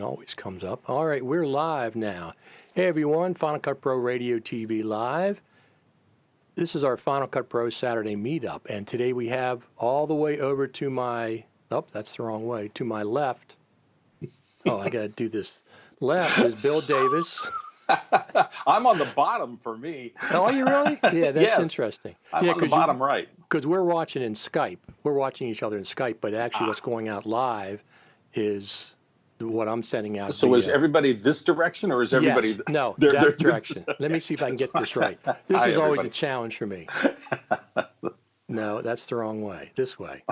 always comes up. All right, we're live now. Hey, everyone, Final Cut Pro Radio TV live. This is our Final Cut Pro Saturday meetup, and today we have all the way over to my, oh, that's the wrong way, to my left. Oh, I got to do this. Left is Bill Davis. I'm on the bottom for me. Oh, are you really? Yeah, that's Yes. interesting. I'm on the bottom right. Because we're watching in Skype. We're watching each other in Skype, but actually what's going out live is what I'm sending out. So is everybody this direction, or is everybody... Yes, no, that direction. Let me see if I can get this right. This is always a challenge for me. No, that's the wrong way. This way.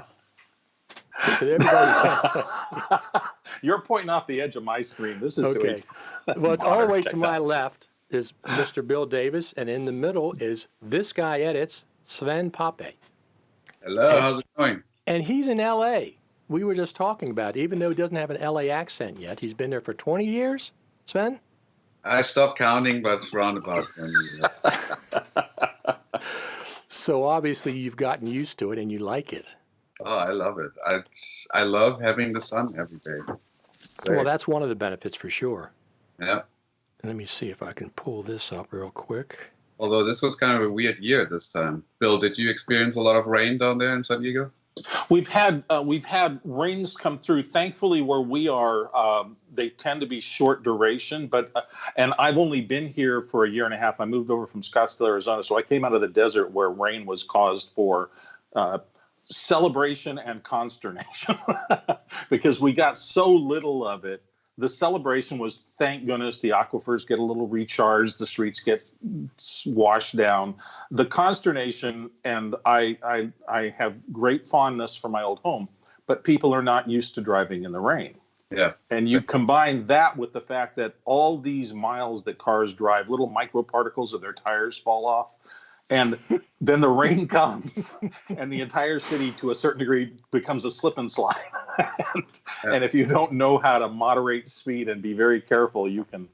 You're pointing off the edge of my screen. This is okay. Well, all the way to my left is Mr. Bill Davis, and in the middle is this guy edits, Sven Pape. Hello, how's it going? And he's in L.A. We were just talking about it. Even though he doesn't have an L.A. accent yet, he's been there for 20 years, Sven? I stopped counting, but it's around about 20 years. So obviously you've gotten used to it and you like it. Oh, I love it. I love having the sun every day. Well, that's one of the benefits for sure. Yeah. Let me see if I can pull this up real quick. Although this was kind of a weird year this time. Bill, did you experience a lot of rain down there in San Diego? We've had rains come through. Thankfully, where we are, they tend to be short duration. But and I've only been here for a year and a half. I moved over from Scottsdale, Arizona, so I came out of the desert where rain was caused for celebration and consternation because we got so little of it. The celebration was, thank goodness, the aquifers get a little recharged, the streets get washed down. The consternation, and I have great fondness for my old home, but people are not used to driving in the rain. Yeah. And you combine that with the fact that all these miles that cars drive, little microparticles of their tires fall off. And then the rain comes and the entire city, to a certain degree, becomes a slip and slide. and if you don't know how to moderate speed and be very careful, you can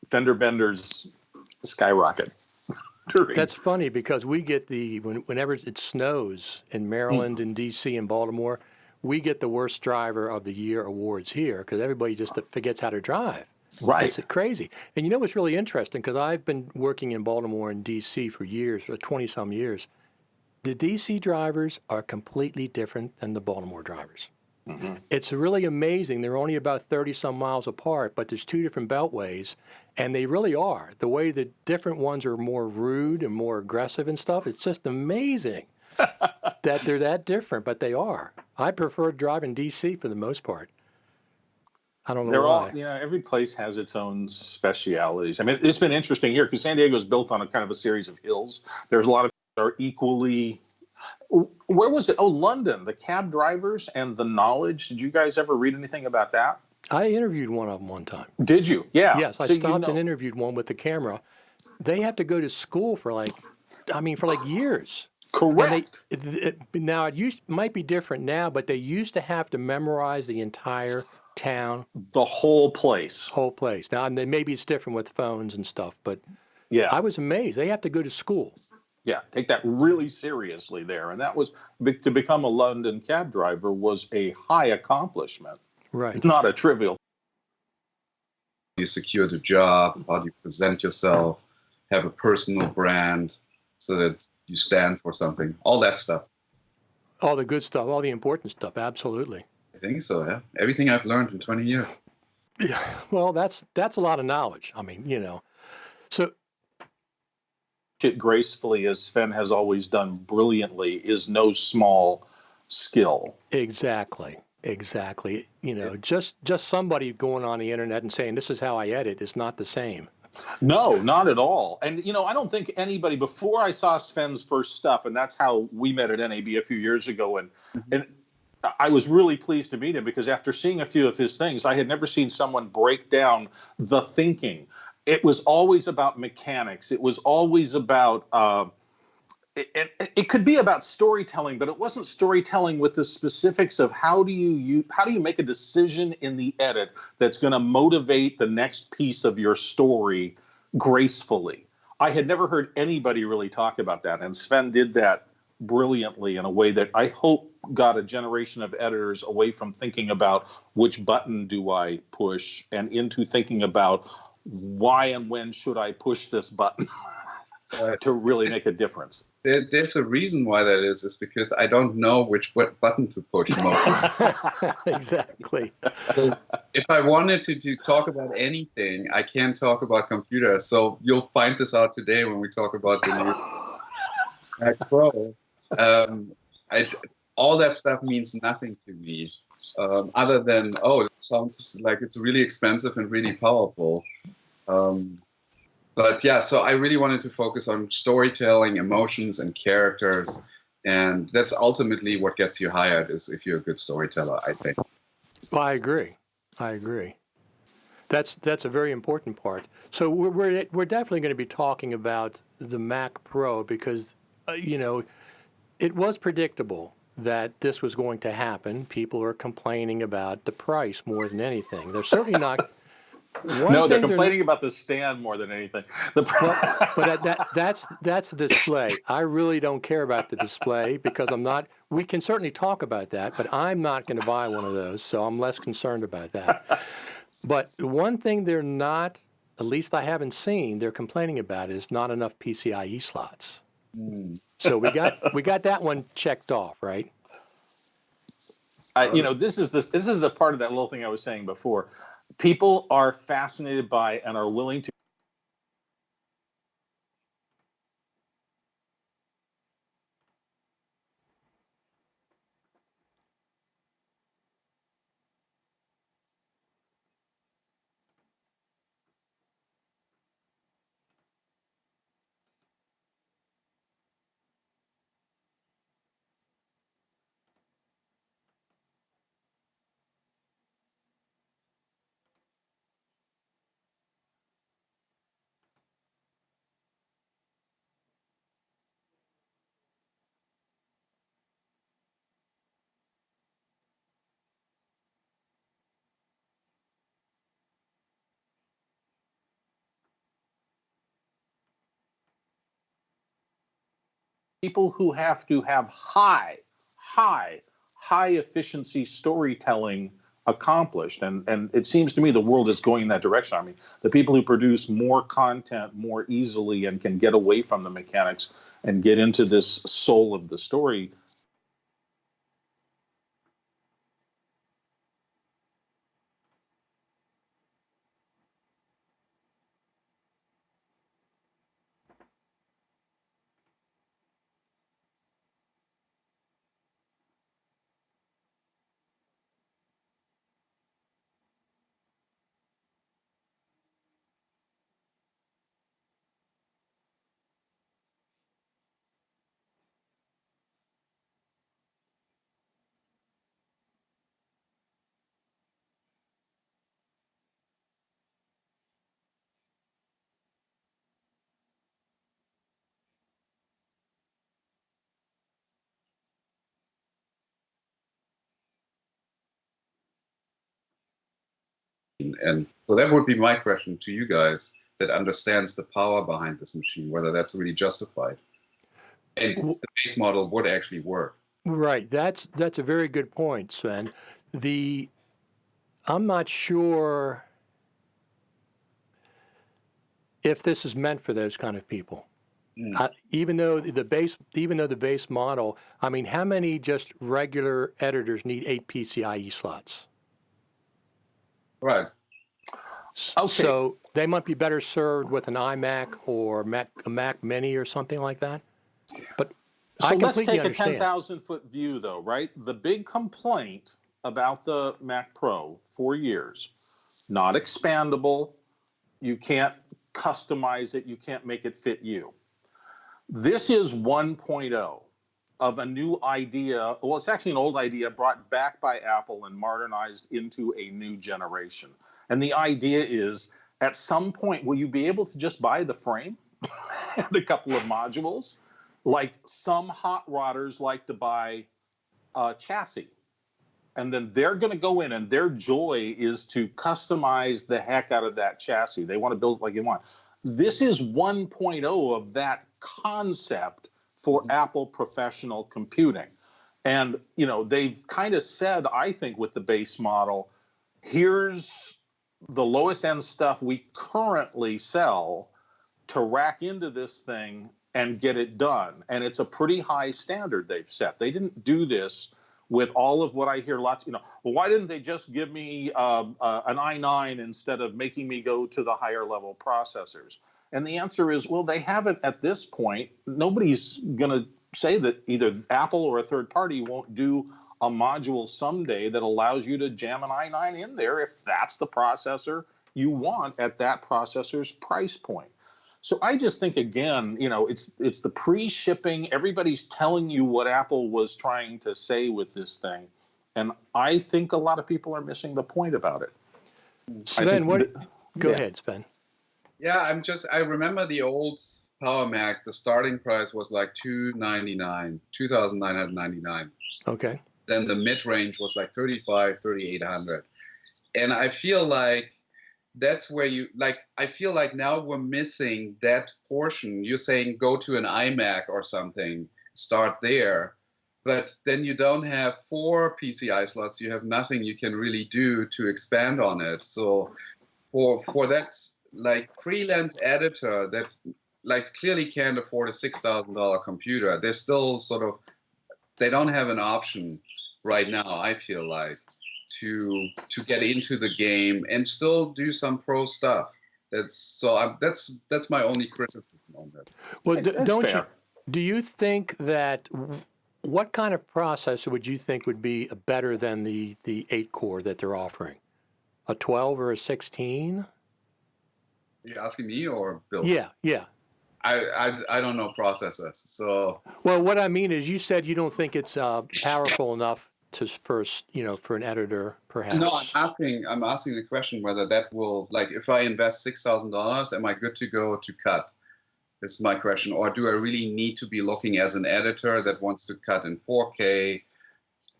fender benders skyrocket. That's funny because we get whenever it snows in Maryland and D.C. and Baltimore, we get the worst driver of the year awards here because everybody just forgets how to drive. Right. It's crazy. And you know what's really interesting, because I've been working in Baltimore and D.C. for years, for 20-some years. The D.C. drivers are completely different than the Baltimore drivers. Mm-hmm. It's really amazing. They're only about 30-some miles apart, but there's two different beltways, and they really are. The way the different ones are more rude and more aggressive and stuff, it's just amazing that they're that different, but they are. I prefer driving D.C. for the most part. I don't know They're why. all, every place has its own specialities. I mean, it's been interesting here because San Diego is built on a kind of a series of hills. There's a lot of are equally. Where was it? Oh, London. The cab drivers and the knowledge. Did you guys ever read anything about that? I interviewed one of them one time. Did you? Yeah. Yes, I stopped and interviewed one with the camera. They have to go to school for years. Correct. Now it might be different now, but they used to have to memorize the entire town, the whole place. Now, and then maybe it's different with phones and stuff, but yeah, I was amazed. They have to go to school. Yeah, take that really seriously there, and that was to become a London cab driver was a high accomplishment. Right, not a trivial. You secure the job. How do you present yourself? Have a personal brand so that you stand for something. All that stuff. All the good stuff. All the important stuff. Absolutely. I think so, yeah. Everything I've learned in 20 years. Yeah, well, that's a lot of knowledge. I mean, So it gracefully, as Sven has always done brilliantly, is no small skill. Exactly. Just somebody going on the internet and saying, this is how I edit is not the same. No, not at all. And, I don't think anybody, before I saw Sven's first stuff, and that's how we met at NAB a few years ago, and I was really pleased to meet him because after seeing a few of his things, I had never seen someone break down the thinking. It was always about mechanics. It was always about, it could be about storytelling, but it wasn't storytelling with the specifics of how do you make a decision in the edit that's going to motivate the next piece of your story gracefully. I had never heard anybody really talk about that, and Sven did that brilliantly in a way that I hope got a generation of editors away from thinking about which button do I push and into thinking about why and when should I push this button to really make a difference. There's a reason why that is because I don't know which button to push most. Exactly. So if I wanted to talk about anything, I can't talk about computers. So you'll find this out today when we talk about the new Mac Pro. All that stuff means nothing to me, other than, oh, it sounds like it's really expensive and really powerful. But yeah, so I really wanted to focus on storytelling, emotions, and characters. And that's ultimately what gets you hired, is if you're a good storyteller, I think. Well, I agree. That's a very important part. So we're definitely going to be talking about the Mac Pro because, it was predictable that this was going to happen. People are complaining about the price more than anything. They're certainly not... No, they're complaining about the stand more than anything. But that's the display. I really don't care about the display because I'm not. We can certainly talk about that, but I'm not going to buy one of those, so I'm less concerned about that. But one thing they're not, at least I haven't seen, they're complaining about is not enough PCIe slots. So we got that one checked off, right? This is a part of that little thing I was saying before. People are fascinated by and are willing to. People who have to have high efficiency storytelling accomplished. And it seems to me the world is going in that direction. I mean, the people who produce more content more easily and can get away from the mechanics and get into this soul of the story. And so that would be my question to you guys that understands the power behind this machine, whether that's really justified. And the base model would actually work. Right. That's a very good point, Sven. I'm not sure if this is meant for those kind of people. Even though the base model, I mean, how many just regular editors need 8 PCIe slots? Right. Okay. So they might be better served with an iMac or a Mac Mini or something like that. But So I let's completely take a understand. 10,000-foot view, though, right? The big complaint about the Mac Pro for years, not expandable, you can't customize it, you can't make it fit you. This is 1.0 of a new idea. Well, it's actually an old idea brought back by Apple and modernized into a new generation. And the idea is, at some point, will you be able to just buy the frame and a couple of modules? Like some hot rodders like to buy a chassis. And then they're going to go in and their joy is to customize the heck out of that chassis. They want to build it like you want. This is 1.0 of that concept for Apple professional computing. And, they've kind of said, I think, with the base model, here's the lowest end stuff we currently sell to rack into this thing and get it done. And it's a pretty high standard they've set. They didn't do this with all of what I hear lots, well, why didn't they just give me an i9 instead of making me go to the higher level processors? And the answer is, well, they haven't at this point. Nobody's going to say that either Apple or a third party won't do a module someday that allows you to jam an i9 in there if that's the processor you want at that processor's price point. So I just think, again, it's the pre-shipping. Everybody's telling you what Apple was trying to say with this thing. And I think a lot of people are missing the point about it. Sven, go ahead, Sven. Yeah, I remember the old Power Mac, the starting price was like $2,999. Okay. Then the mid-range was like $3,800. And I feel like that's where I feel like now we're missing that portion. You're saying go to an iMac or something, start there. But then you don't have 4 PCI slots. You have nothing you can really do to expand on it. So for that freelance editor that clearly can't afford a $6,000 computer, they're still they don't have an option right now, I feel like, to get into the game and still do some pro stuff. That's my only criticism on that. Well, do you think that what kind of processor would you think would be better than the 8-core that they're offering? A 12 or a 16? You asking me or Bill? Yeah. I don't know processors, so. Well, what I mean is, you said you don't think it's powerful enough for an editor, perhaps. No, I'm asking the question whether that will, if I invest $6,000, am I good to go to cut? This is my question. Or do I really need to be looking as an editor that wants to cut in 4K?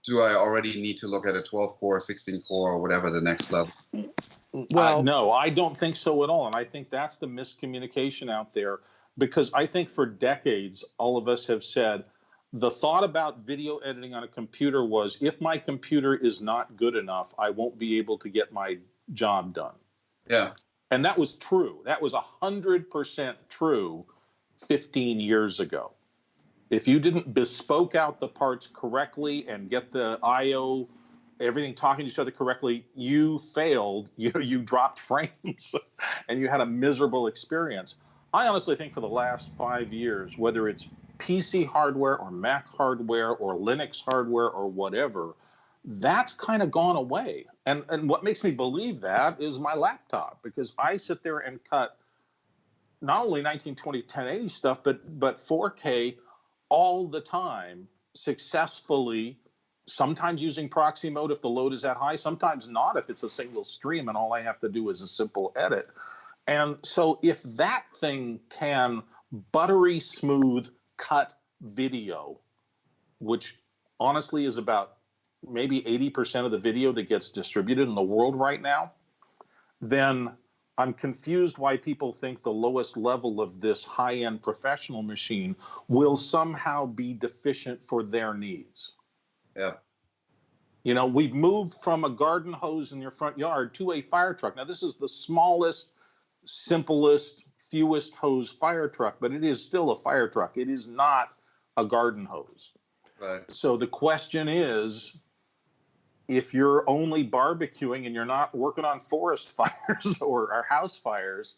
Do I already need to look at a 12-core, 16-core, or whatever the next level? Well, no, I don't think so at all. And I think that's the miscommunication out there, because I think for decades, all of us have said the thought about video editing on a computer was, if my computer is not good enough, I won't be able to get my job done. Yeah. And that was true. That was 100% true 15 years ago. If you didn't bespoke out the parts correctly and get the I/O, everything talking to each other correctly, you failed. You dropped frames and you had a miserable experience. I honestly think for the last 5 years, whether it's PC hardware or Mac hardware or Linux hardware or whatever, that's kind of gone away. And what makes me believe that is my laptop, because I sit there and cut not only 1920 1080 stuff, but 4K all the time, successfully, sometimes using proxy mode if the load is that high, sometimes not if it's a single stream and all I have to do is a simple edit. And so if that thing can buttery smooth cut video, which honestly is about maybe 80% of the video that gets distributed in the world right now, then I'm confused why people think the lowest level of this high-end professional machine will somehow be deficient for their needs. Yeah. We've moved from a garden hose in your front yard to a fire truck. Now, this is the smallest, simplest, fewest hose fire truck, but it is still a fire truck. It is not a garden hose. Right. So the question is, if you're only barbecuing and you're not working on forest fires or house fires,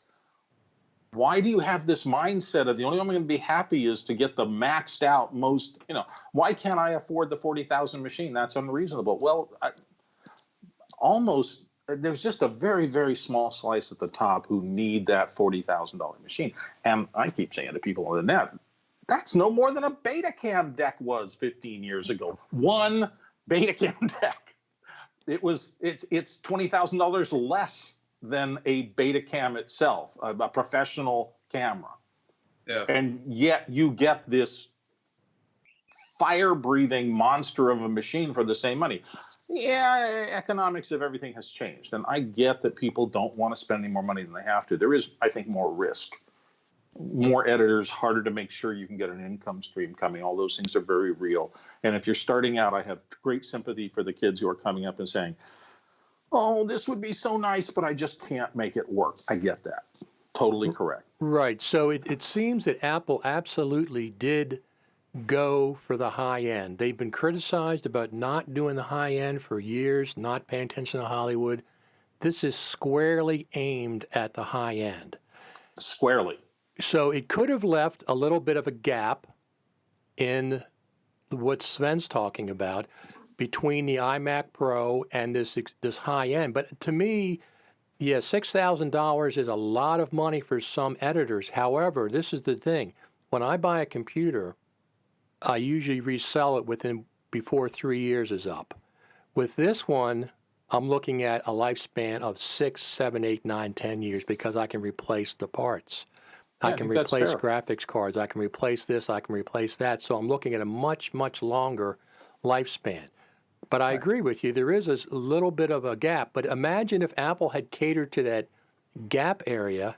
why do you have this mindset of the only way I'm going to be happy is to get the maxed out most, why can't I afford the 40,000 machine? That's unreasonable. Well, there's just a very, very small slice at the top who need that $40,000 machine. And I keep saying to people on the net, that's no more than a Betacam deck was 15 years ago. One Betacam deck. It's $20,000 less than a Betacam itself, a professional camera. Yeah. And yet you get this fire-breathing monster of a machine for the same money. Yeah, economics of everything has changed. And I get that people don't want to spend any more money than they have to. There is, I think, more risk more editors, harder to make sure you can get an income stream coming. All those things are very real. And if you're starting out, I have great sympathy for the kids who are coming up and saying, oh, this would be so nice, but I just can't make it work. I get that. Totally correct. Right. So it seems that Apple absolutely did go for the high end. They've been criticized about not doing the high end for years, not paying attention to Hollywood. This is squarely aimed at the high end. Squarely. So it could have left a little bit of a gap in what Sven's talking about between the iMac Pro and this high end. But to me, yeah, $6,000 is a lot of money for some editors. However, this is the thing. When I buy a computer, I usually resell it before 3 years is up. With this one, I'm looking at a lifespan of 6, 7, 8, 9, 10 years because I can replace the parts. Yeah, I can think that's replace fair. graphics cards. I can replace this. I can replace that. So I'm looking at a much, much longer lifespan. But I agree with you. There is a little bit of a gap. But imagine if Apple had catered to that gap area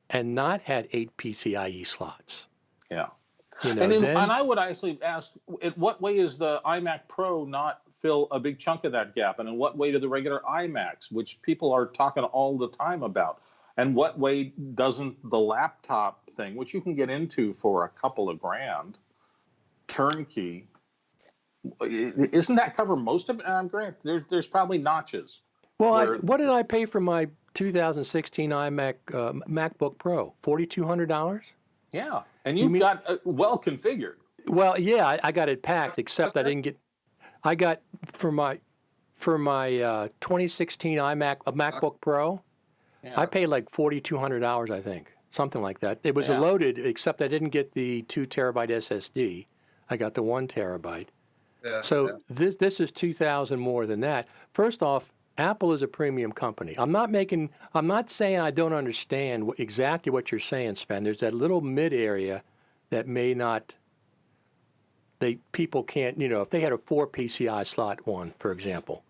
and not had 8 PCIe slots. Yeah. You know, And I would actually ask, in what way is the iMac Pro not fill a big chunk of that gap? And in what way do the regular iMacs, which people are talking all the time about, and what way doesn't the laptop thing, which you can get into for a couple of grand, turnkey, isn't that cover most of it? And I'm great. There's probably notches. Well, what did I pay for my 2016 iMac MacBook Pro? $4,200? Yeah, and you've got well configured. Well, yeah, I got it packed, except I didn't get. I got for my 2016 MacBook Pro. Yeah. I paid like $4,200, I think, something like that. It was loaded, except I didn't get the 2 terabyte SSD. I got the 1 terabyte. Yeah, So this is $2,000 more than that. First off, Apple is a premium company. I'm not saying I don't understand exactly what you're saying, Sven. There's that little mid area that may not. People can't, if they had a 4 PCI slot one, for example.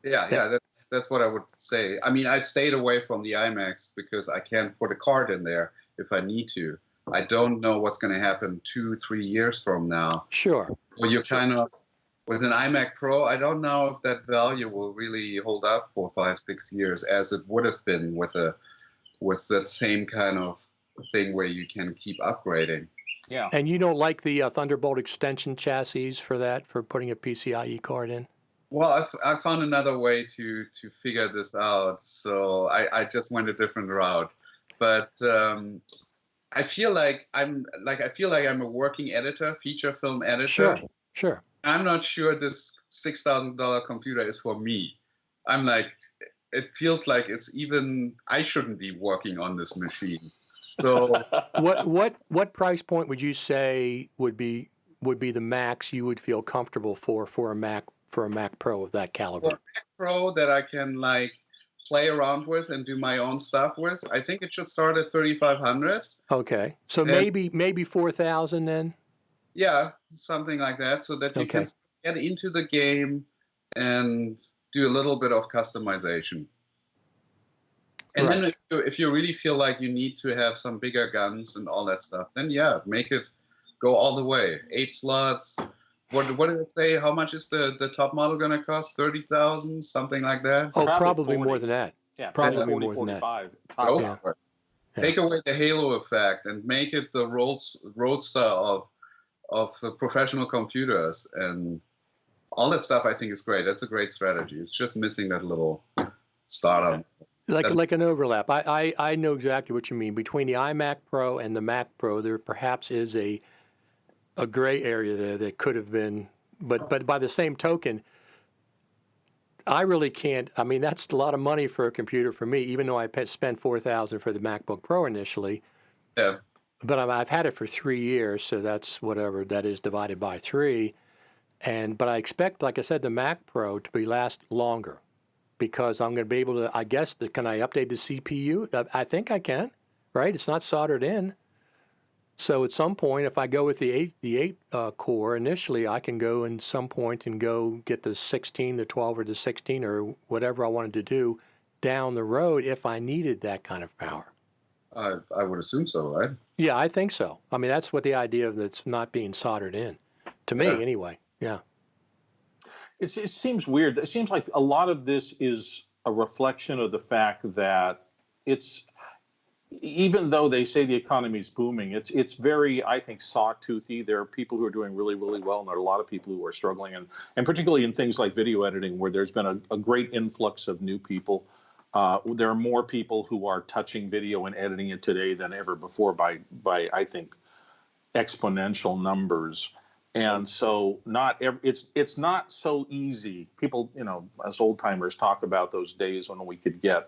Yeah, that's what I would say. I mean, I stayed away from the iMacs because I can't put a card in there if I need to. I don't know what's going to happen 2-3 years from now. Sure. Well, you're kind of with an iMac Pro. I don't know if that value will really hold up for 5-6 years as it would have been with that same kind of thing where you can keep upgrading. Yeah. And you don't like the Thunderbolt extension chassis for putting a PCIe card in? Well, I found another way to figure this out, so I just went a different route. But I feel like I'm a working editor, feature film editor. Sure. I'm not sure this $6,000 computer is for me. I'm like, it feels like I shouldn't be working on this machine. So what price point would you say would be the max you would feel comfortable for a Mac Pro of that caliber? For a Mac Pro that I can play around with and do my own stuff with, I think it should start at $3,500. Okay, so maybe 4,000 then. Yeah, something like that, so that you can get into the game and do a little bit of customization. And then if you really feel like you need to have some bigger guns and all that stuff, then make it go all the way. 8 slots. What did it say? How much is the top model going to cost? $30,000, something like that? Oh, probably more than that. Yeah, probably 40, more than that. 45. Yeah. Take away the halo effect and make it the roadster of professional computers and all that stuff. I think is great. That's a great strategy. It's just missing that little startup. Like an overlap. I know exactly what you mean. Between the iMac Pro and the Mac Pro, there perhaps is a gray area there that could have been, but by the same token, I really can't. I mean, that's a lot of money for a computer for me, even though I spent $4,000 for the MacBook Pro initially. Yeah. But I've had it for 3 years, so that's whatever that is divided by 3. But I expect, like I said, the Mac Pro to last longer because I'm going to be able to, I guess, can I update the CPU? I think I can, right? It's not soldered in. So at some point, if I go with the 8 core initially, I can go in some point and go get the 16, the 12, or the 16, or whatever I wanted to do down the road if I needed that kind of power. I would assume so, right? Yeah, I think so. I mean, that's what the idea of that's not being soldered in, to me Yeah. anyway. Yeah. It seems weird. It seems like a lot of this is a reflection of the fact that it's, even though they say the economy is booming, it's very, I think, sawtoothy. There are people who are doing really, really well, and there are a lot of people who are struggling, and particularly in things like video editing, where there's been a great influx of new people. There are more people who are touching video and editing it today than ever before by I think exponential numbers. And so it's not so easy. People, as old timers talk about those days when we could get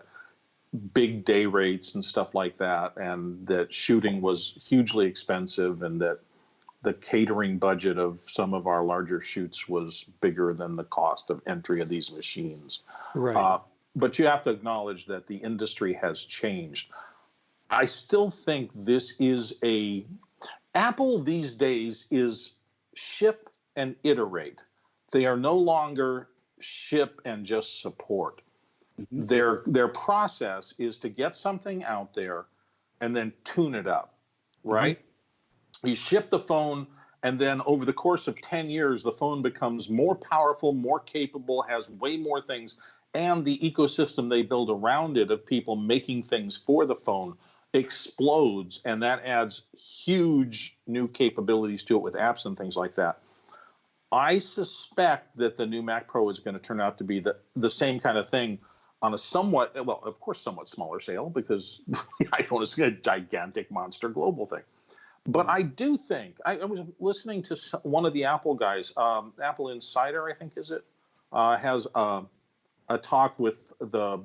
big day rates and stuff like that, and that shooting was hugely expensive, and that the catering budget of some of our larger shoots was bigger than the cost of entry of these machines. Right. But you have to acknowledge that the industry has changed. I still think this is Apple these days is ship and iterate. They are no longer ship and just support. Mm-hmm. Their process is to get something out there and then tune it up, right? Mm-hmm. You ship the phone, and then over the course of 10 years, the phone becomes more powerful, more capable, has way more things, and the ecosystem they build around it of people making things for the phone explodes, and that adds huge new capabilities to it with apps and things like that. I suspect that the new Mac Pro is going to turn out to be the same kind of thing on a somewhat smaller scale, because the iPhone is a gigantic monster global thing. But I do think, I was listening to one of the Apple guys, Apple Insider, I think is it, has a talk with the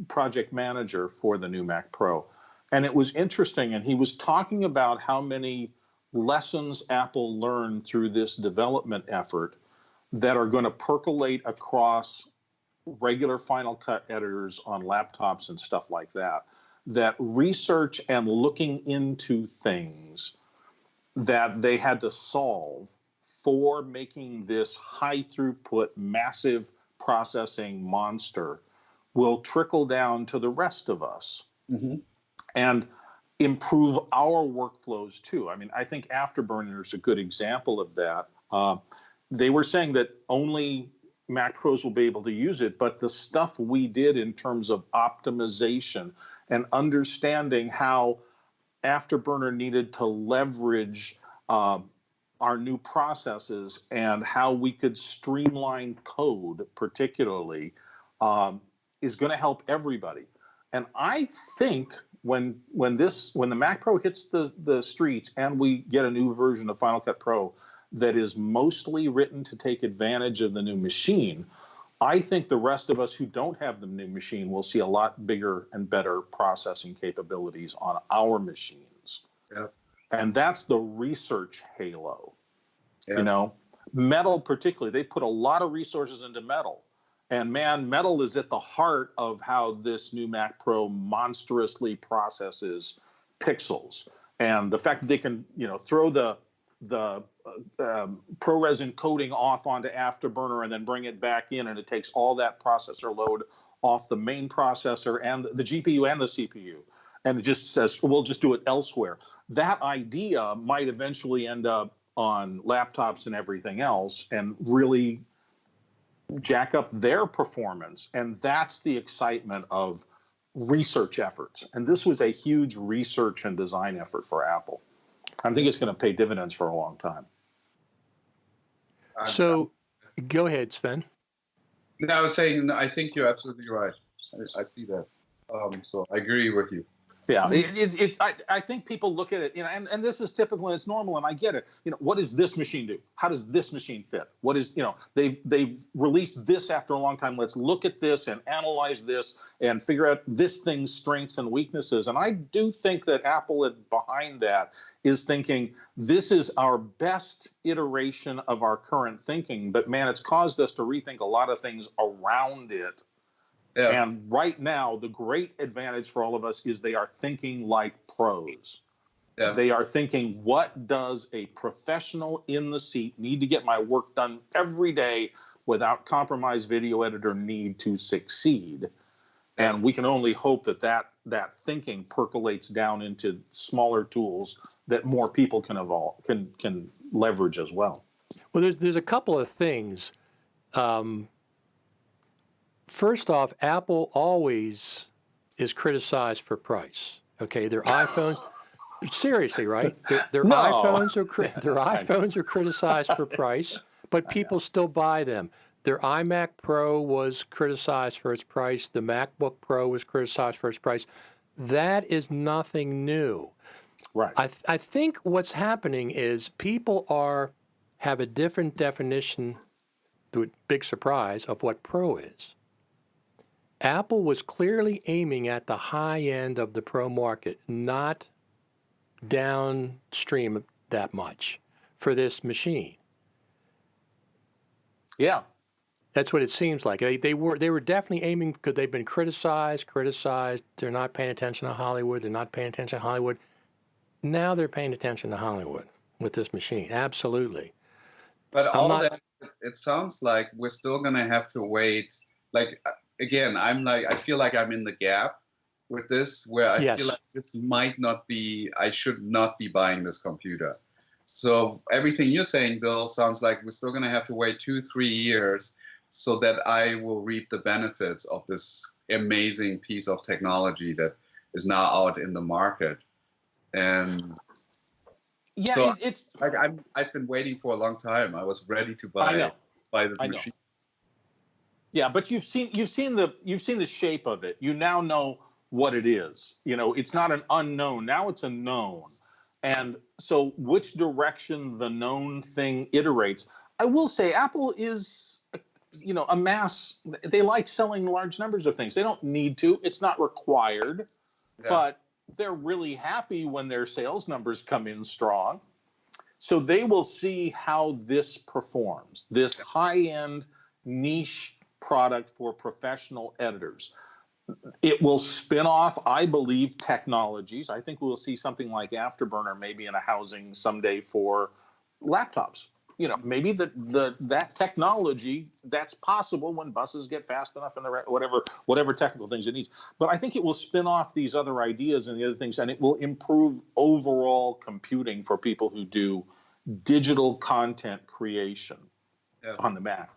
project manager for the new Mac Pro. And it was interesting, and he was talking about how many lessons Apple learned through this development effort that are going to percolate across regular Final Cut editors on laptops and stuff like that, that research and looking into things that they had to solve for making this high throughput, massive processing monster will trickle down to the rest of us. Mm-hmm. And improve our workflows too. I mean, I think Afterburner is a good example of that. They were saying that only Mac Pros will be able to use it, but the stuff we did in terms of optimization and understanding how Afterburner needed to leverage our new processes and how we could streamline code, particularly, is going to help everybody. And I think when the Mac Pro hits the streets and we get a new version of Final Cut Pro that is mostly written to take advantage of the new machine, I think the rest of us who don't have the new machine will see a lot bigger and better processing capabilities on our machines. Yep. And that's the research halo. Yep. Metal particularly, they put a lot of resources into metal. And man, metal is at the heart of how this new Mac Pro monstrously processes pixels. And the fact that they can, throw the ProRes encoding off onto Afterburner and then bring it back in, and it takes all that processor load off the main processor and the GPU and the CPU. And it just says, we'll just do it elsewhere. That idea might eventually end up on laptops and everything else and really jack up their performance. And that's the excitement of research efforts. And this was a huge research and design effort for Apple. I think it's going to pay dividends for a long time. So go ahead, Sven. No, I was saying, I think you're absolutely right. I see that. So I agree with you. Yeah, I think people look at it, and this is typical and it's normal, and I get it. What does this machine do? How does this machine fit? What is, they've released this after a long time. Let's look at this and analyze this and figure out this thing's strengths and weaknesses. And I do think that Apple behind that is thinking this is our best iteration of our current thinking, but man, it's caused us to rethink a lot of things around it. Yeah. And right now, the great advantage for all of us is they are thinking like pros. Yeah. They are thinking, what does a professional in the seat need to get my work done every day without compromise video editor need to succeed? Yeah. And we can only hope that that thinking percolates down into smaller tools that more people can can leverage as well. Well, there's a couple of things. First off, Apple always is criticized for price. Okay, their iPhones. Seriously, right? Their No. iPhones are criticized for price, but people still buy them. Their iMac Pro was criticized for its price. The MacBook Pro was criticized for its price. That is nothing new. Right. I think what's happening is people have a different definition, to a big surprise, of what Pro is. Apple was clearly aiming at the high end of the Pro market, not downstream that much for this machine. Yeah. That's what it seems like. They were definitely aiming, because they've been criticized. They're not paying attention to Hollywood. They're not paying attention to Hollywood. Now they're paying attention to Hollywood with this machine. Absolutely. But that, it sounds like we're still going to have to wait. Like, again, I feel like I'm in the gap with this, where I feel like this might not be, I should not be buying this computer. So everything you're saying, Bill, sounds like we're still going to have to wait 2-3 years so that I will reap the benefits of this amazing piece of technology that is now out in the market. And yeah, so it's like I've been waiting for a long time. I was ready to buy this machine. Yeah, but you've seen the shape of it. You now know what it is. You know, it's not an unknown. Now it's a known. And so which direction the known thing iterates, I will say Apple is, a mass. They like selling large numbers of things. They don't need to. It's not required. Yeah. But they're really happy when their sales numbers come in strong. So they will see how this performs, this high-end niche product for professional editors. It will spin off, I believe, technologies. I think we'll see something like Afterburner maybe in a housing someday for laptops. Maybe that technology, that's possible when buses get fast enough and whatever technical things it needs. But I think it will spin off these other ideas and the other things, and it will improve overall computing for people who do digital content creation on the Mac.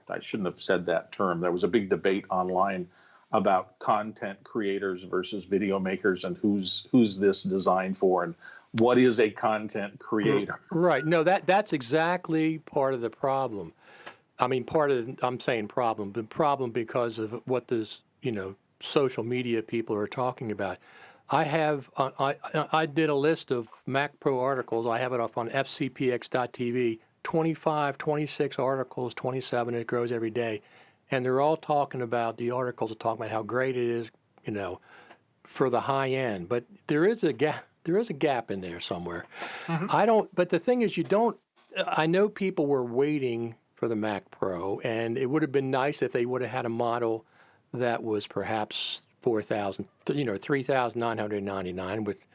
I shouldn't have said that term. There was a big debate online about content creators versus video makers and who's this designed for and what is a content creator. Right. No, that's exactly part of the problem. I mean, I'm saying problem, but problem because of what this, social media people are talking about. I did a list of Mac Pro articles. I have it up on FCPX.TV, 25, 26 articles, 27, it grows every day. And they're all talking about, the articles are talking about how great it is, for the high end. But there is a gap in there somewhere. Mm-hmm. But the thing is, I know people were waiting for the Mac Pro, and it would have been nice if they would have had a model that was perhaps $3,999 with,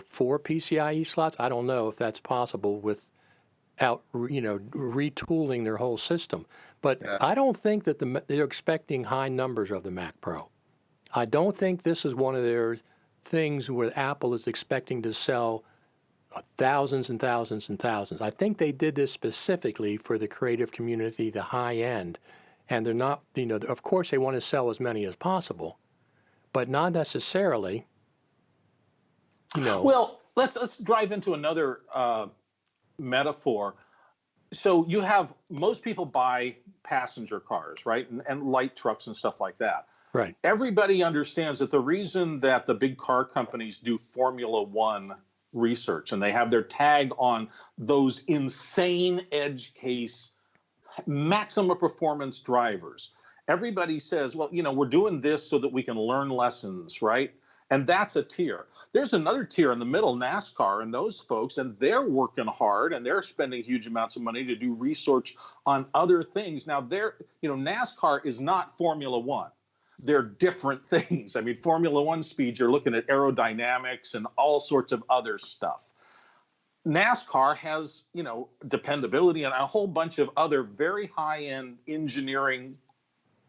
4 PCIe slots. I don't know if that's possible without, retooling their whole system. But I don't think that they're expecting high numbers of the Mac Pro. I don't think this is one of their things where Apple is expecting to sell thousands and thousands and thousands. I think they did this specifically for the creative community, the high end. And they're not, of course they want to sell as many as possible, but not necessarily, Well, let's drive into another metaphor. So you have, most people buy passenger cars, right? And light trucks and stuff like that. Right. Everybody understands that the reason that the big car companies do Formula One research and they have their tag on those insane edge case maximum performance drivers. Everybody says, well, we're doing this so that we can learn lessons, right? And that's a tier. There's another tier in the middle, NASCAR and those folks, and they're working hard and they're spending huge amounts of money to do research on other things. Now, NASCAR is not Formula One. They're different things. I mean, Formula One speed, you're looking at aerodynamics and all sorts of other stuff. NASCAR has, dependability and a whole bunch of other very high-end engineering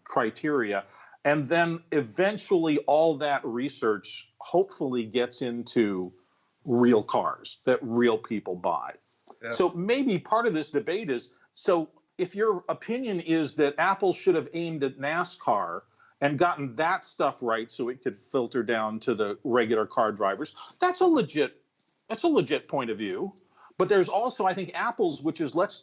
criteria And then eventually all that research hopefully gets into real cars that real people buy. Yeah. So maybe part of this debate is, so if your opinion is that Apple should have aimed at NASCAR and gotten that stuff right so it could filter down to the regular car drivers, that's a legit point of view. But there's also, I think, Apple's, which is let's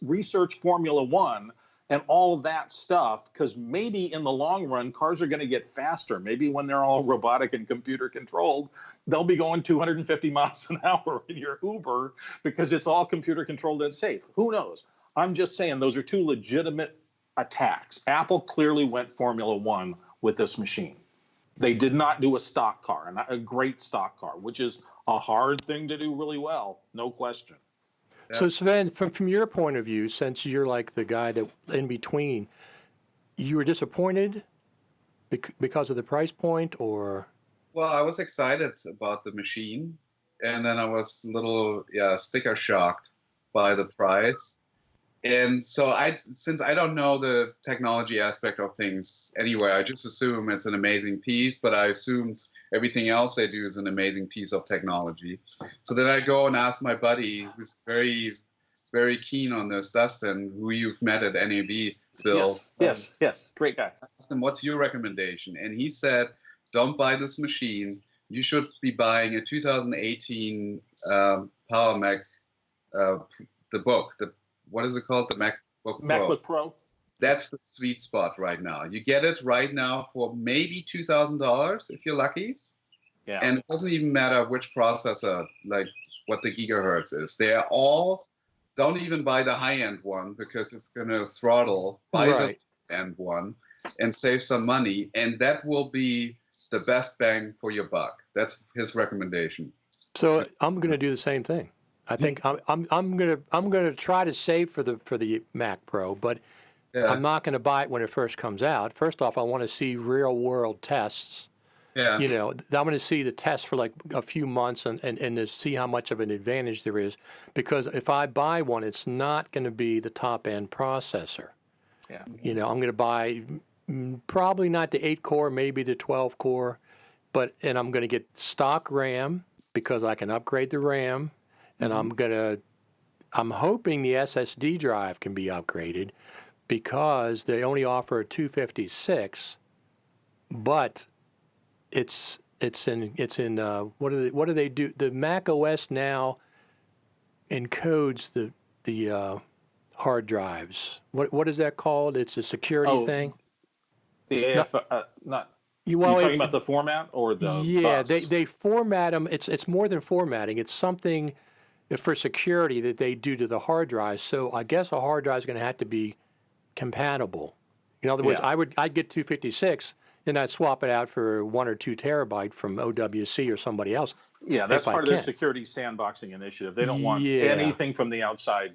research Formula One and all of that stuff, because maybe in the long run, cars are going to get faster. Maybe when they're all robotic and computer controlled, they'll be going 250 miles an hour in your Uber because it's all computer controlled and safe. Who knows? I'm just saying those are two legitimate attacks. Apple clearly went Formula One with this machine. They did not do a stock car, and a great stock car, which is a hard thing to do really well, no question. So Sven, from your point of view, since you're like the guy that in between, you were disappointed because of the price point, or? Well, I was excited about the machine, and then I was a little sticker shocked by the price. And so since I don't know the technology aspect of things anyway, I just assume it's an amazing piece, but I assumed everything else they do is an amazing piece of technology. So then I go and ask my buddy, who's very, very keen on this, Dustin, who you've met at NAB, Bill. Yes, great guy. I asked him, what's your recommendation? And he said, don't buy this machine. You should be buying a 2018 Power Mac, the book, what is it called? The MacBook Pro. MacBook Pro. That's the sweet spot right now. You get it right now for maybe $2,000 if you're lucky. Yeah. And it doesn't even matter which processor, like what the gigahertz is. They are all, don't even buy the high-end one because it's going to throttle. Buy the end one and save some money. And that will be the best bang for your buck. That's his recommendation. So I'm going to do the same thing. I think I'm gonna try to save for the Mac Pro, but I'm not going to buy it when it first comes out. First off, I want to see real world tests. Yeah. You know, I'm going to see the test for like a few months and to see how much of an advantage there is. Because if I buy one, it's not going to be the top end processor. Yeah. You know, I'm going to buy probably not the 8-core, maybe the 12-core, and I'm going to get stock RAM because I can upgrade the RAM. And I'm hoping the SSD drive can be upgraded because they only offer a 256, but it's in what do they do? The Mac OS now encodes the hard drives. What is that called? It's a security thing. The AF, not. You talking about the format or the bus? They format them. It's more than formatting. It's something for security that they do to the hard drive. So I guess a hard drive is going to have to be compatible. In other words, I'd get 256 and I'd swap it out for 1 or 2 terabyte from OWC or somebody else. Yeah, that's part of their security sandboxing initiative. They don't want anything from the outside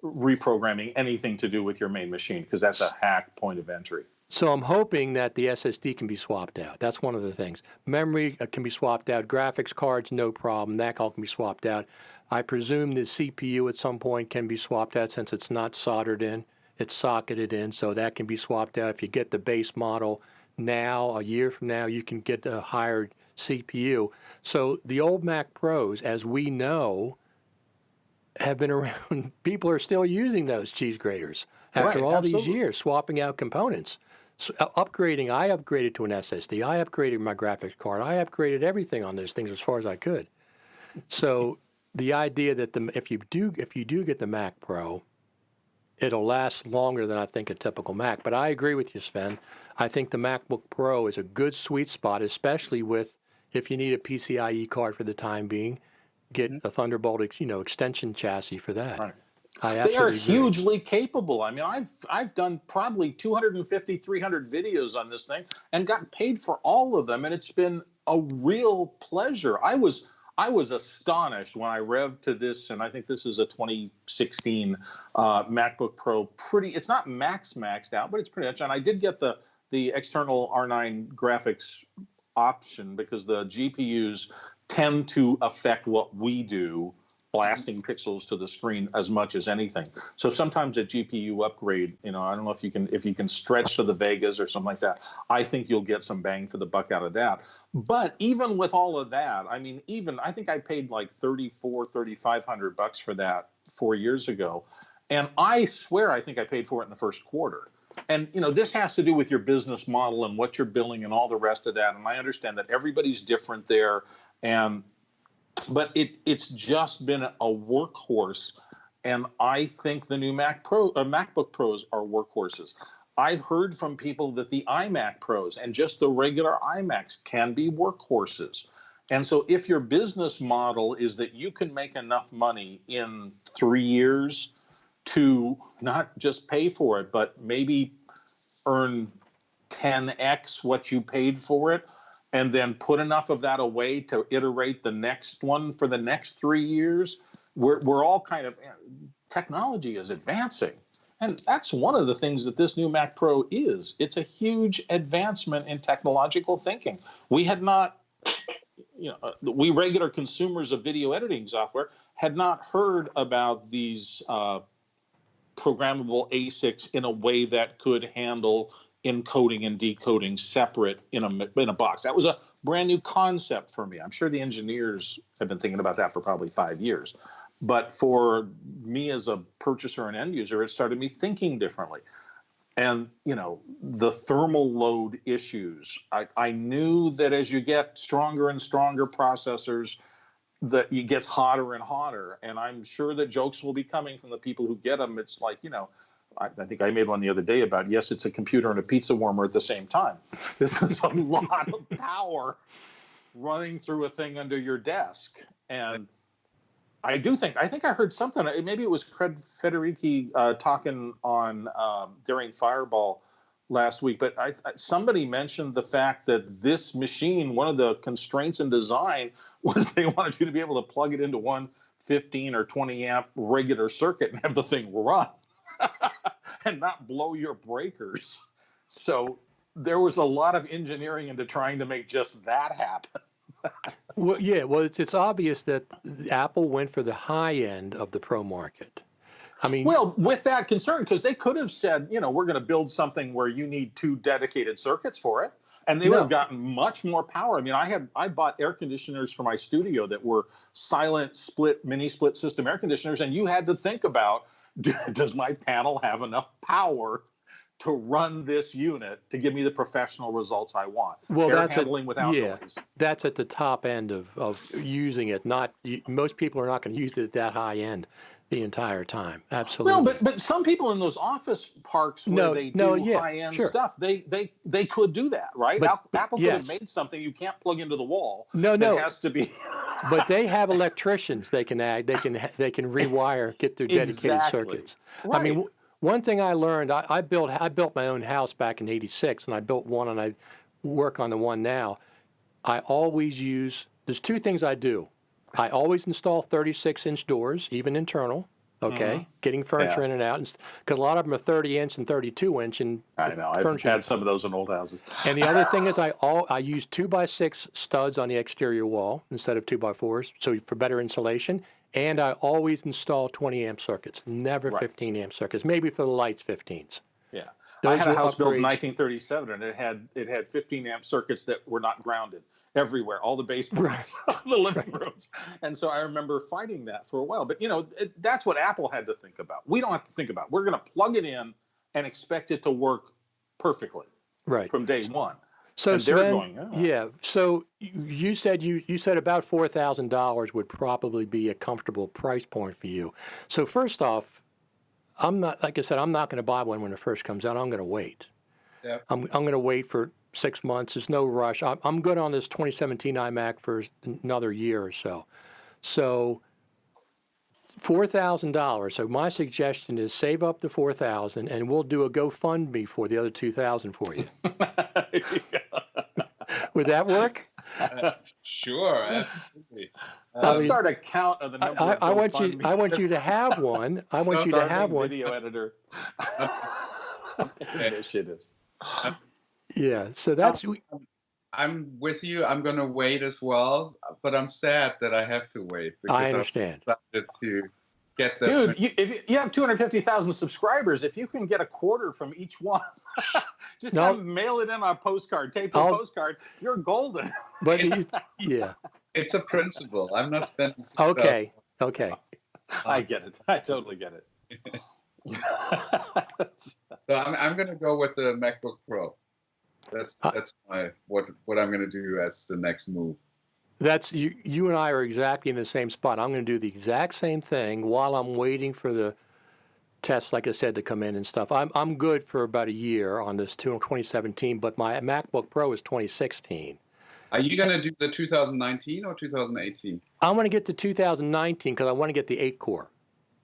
reprogramming anything to do with your main machine because that's a hack point of entry. So I'm hoping that the SSD can be swapped out. That's one of the things. Memory can be swapped out. Graphics cards, no problem. That all can be swapped out. I presume the CPU at some point can be swapped out since it's not soldered in. It's socketed in, so that can be swapped out. If you get the base model now, a year from now, you can get a higher CPU. So the old Mac Pros, as we know, have been around. People are still using those cheese graters after all these years, swapping out components. So upgrading, I upgraded to an SSD. I upgraded my graphics card. I upgraded everything on those things as far as I could. So the idea that if you do get the Mac Pro, it'll last longer than I think a typical Mac. But I agree with you, Sven. I think the MacBook Pro is a good sweet spot, especially if you need a PCIe card for the time being. Get a Thunderbolt, extension chassis for that. Right. They are hugely capable. I mean, I've done probably 250, 300 videos on this thing and got paid for all of them, and it's been a real pleasure. I was astonished when I revved to this, and I think this is a 2016 MacBook Pro. It's not maxed out, but it's pretty much. And I did get the external R9 graphics option because the GPUs tend to affect what we do blasting pixels to the screen as much as anything. So sometimes a GPU upgrade, I don't know if you can stretch to the Vegas or something like that. I think you'll get some bang for the buck out of that. But even with all of that, I think I paid like $3,500 for that 4 years ago. And I swear I think I paid for it in the first quarter. And, this has to do with your business model and what you're billing and all the rest of that. And I understand that everybody's different there. But it's just been a workhorse. And I think the new MacBook Pros are workhorses. I've heard from people that the iMac Pros and just the regular iMacs can be workhorses. And so if your business model is that you can make enough money in 3 years to not just pay for it, but maybe earn 10x what you paid for it, and then put enough of that away to iterate the next one for the next 3 years, we're all kind of, technology is advancing. And that's one of the things that this new Mac Pro is. It's a huge advancement in technological thinking. We had not, we regular consumers of video editing software had not heard about these programmable ASICs in a way that could handle encoding and decoding separate in a box. That was a brand new concept for me. I'm sure the engineers have been thinking about that for probably 5 years. But for me as a purchaser and end user, it started me thinking differently. And, the thermal load issues, I knew that as you get stronger and stronger processors, that it gets hotter and hotter. And I'm sure that jokes will be coming from the people who get them. It's like, I think I made one the other day about, yes, it's a computer and a pizza warmer at the same time. This is a lot of power running through a thing under your desk. And I think I heard something, maybe it was Craig Federici talking on during Fireball last week, but somebody mentioned the fact that this machine, one of the constraints in design was they wanted you to be able to plug it into one 15 or 20 amp regular circuit and have the thing run and not blow your breakers. So there was a lot of engineering into trying to make just that happen. Well, yeah. Well, it's obvious that Apple went for the high end of the Pro market. Well, with that concern, because they could have said, we're going to build something where you need 2 dedicated circuits for it, and they would have gotten much more power. I bought air conditioners for my studio that were silent mini split system air conditioners, and you had to think about, does my panel have enough power to run this unit to give me the professional results I want? Well, air handling without noise. That's at the top end of using it. Most people are not going to use it at that high end the entire time. Absolutely. Well, but some people in those office parks where they do high-end stuff, they could do that, right? Apple could have made something you can't plug into the wall. No. It has to be. But they have electricians they can add. They can rewire, get their dedicated circuits. Right. One thing I learned, I built my own house back in '86, and I built one, and I work on the one now. I always there's 2 things I do. I always install 36-inch doors, even internal, getting furniture in and out. Because a lot of them are 30-inch and 32-inch. And I know. I've had some of those in old houses. And the other thing is I use 2x6 studs on the exterior wall instead of 2x4s, so for better insulation. And I always install 20-amp circuits, never 15-amp circuits, maybe for the lights 15s. Yeah. Those I had a house built in upgrades. 1937, and it had 15-amp circuits that were not grounded everywhere, all the basements, the living rooms. And so I remember fighting that for a while. But, that's what Apple had to think about. We don't have to think about it. We're going to plug it in and expect it to work perfectly from day one. So and Sven, they're going, So you said about $4,000 would probably be a comfortable price point for you. So first off, I'm not going to buy one when it first comes out. I'm going to wait. Yeah. I'm going to wait for 6 months. There's no rush. I'm good on this 2017 iMac for another year or so. So $4,000. So my suggestion is save up the $4,000, and we'll do a GoFundMe for the other $2,000 for you. Would that work? Sure, absolutely. Let's start a count of the number. I want you to have one. I want you to have one. Video editor initiatives. Yeah. So that's. I'm with you. I'm going to wait as well. but I'm sad that I have to wait because I understand. I'm excited to get that. Dude, if you have 250,000 subscribers, if you can get a quarter from each one, just No. have them mail it in on a postcard, tape a postcard, you're golden. But yeah. It's a principle. I'm not spending. Okay. I get it. I totally get it. So I'm going to go with the MacBook Pro. That's my what I'm going to do as the next move. That's you and I are exactly in the same spot. I'm going to do the exact same thing while I'm waiting for the tests, like I said, to come in and stuff. I'm good for about a year on this 2017, but my MacBook Pro is 2016. Are you going to do the 2019 or 2018? I'm going to get the 2019 because I want to get the 8-core.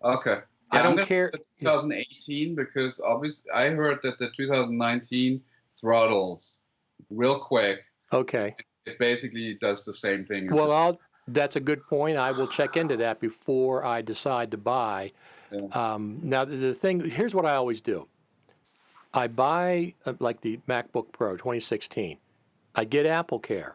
Okay. I don't care. 2018 because obviously I heard that the 2019 throttles real quick. Okay. It basically does the same thing. Well, that's a good point. I will check into that before I decide to buy. Yeah. Now, the thing, here's what I always do. I buy, like the MacBook Pro 2016. I get AppleCare.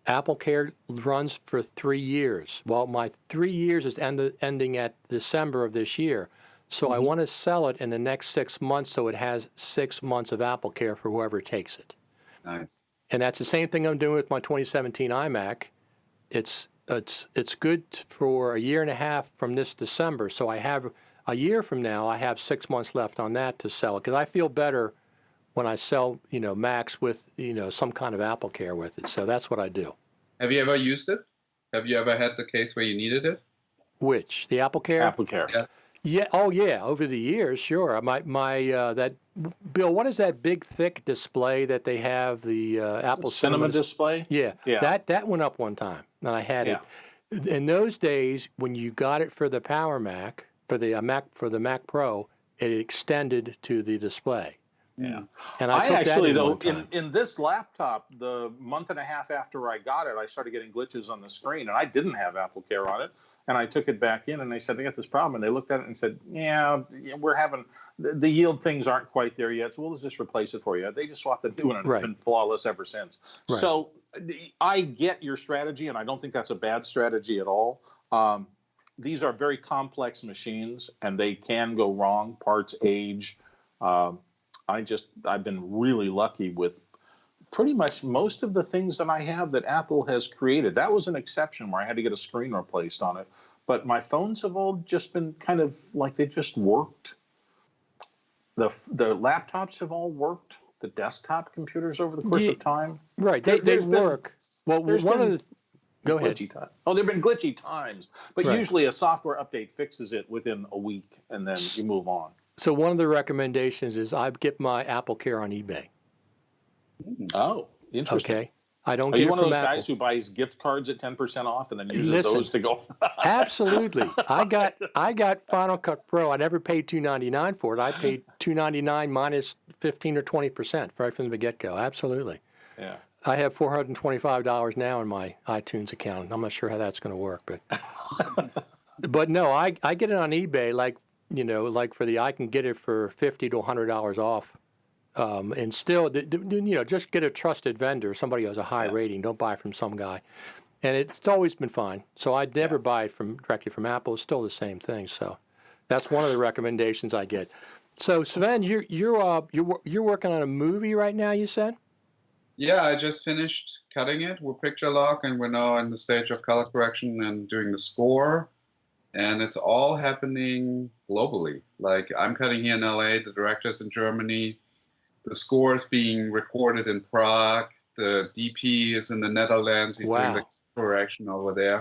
AppleCare runs for 3 years. Well, my 3 years is ending at December of this year. So I want to sell it in the next 6 months so it has 6 months of AppleCare for whoever takes it. Nice. And that's the same thing I'm doing with my 2017 iMac. It's good for a year and a half from this December. So I have a year from now, I have 6 months left on that to sell it because I feel better when I sell, Macs with, some kind of AppleCare with it. So that's what I do. Have you ever used it? Have you ever had the case where you needed it? Which? The AppleCare? AppleCare. Yeah. Yeah. Oh, yeah. Over the years, sure. That Bill, what is that big thick display that they have? The Apple Cinema display. Yeah. That went up one time, and I had it. In those days, when you got it for the Power Mac, for the Mac Pro, it extended to the display. Yeah. And I took actually, that though, one time. in this laptop, the month and a half after I got it, I started getting glitches on the screen, and I didn't have AppleCare on it. And I took it back in, and they said, I got this problem. And they looked at it and said, yeah, we're having the yield things aren't quite there yet. So we'll just replace it for you. They just swapped the new one, and it's been flawless ever since. Right. So I get your strategy, and I don't think that's a bad strategy at all. These are very complex machines, and they can go wrong. Parts age. I've been really lucky with pretty much most of the things that I have that Apple has created. That was an exception where I had to get a screen replaced on it. But my phones have all just been kind of like they just worked. The laptops have all worked. The desktop computers over the course of time. Right, they work. Well, one of the... Go ahead. There have been glitchy times. But usually a software update fixes it within a week, and then you move on. So one of the recommendations is I get my AppleCare on eBay. Oh, interesting. Okay. I don't Are get you it one of from those Apple. guys who buys gift cards at 10% off and then uses those to go? Absolutely. I got Final Cut Pro. I never paid $299 for it. I paid $299 minus 15 or 20% right from the get-go. Absolutely. Yeah. I have $425 now in my iTunes account. I'm not sure how that's going to work, but no, I get it on eBay. Like for I can get it for $50 to $100 off. And still, just get a trusted vendor, somebody who has a high rating. Don't buy from some guy. And it's always been fine. So I'd never buy it directly from Apple. It's still the same thing. So that's one of the recommendations I get. So Sven, you're working on a movie right now, you said? Yeah, I just finished cutting it with Picture Lock, and we're now in the stage of color correction and doing the score. And it's all happening globally. Like I'm cutting here in LA, the director's in Germany. The score is being recorded in Prague. The DP is in the Netherlands. He's doing the correction over there.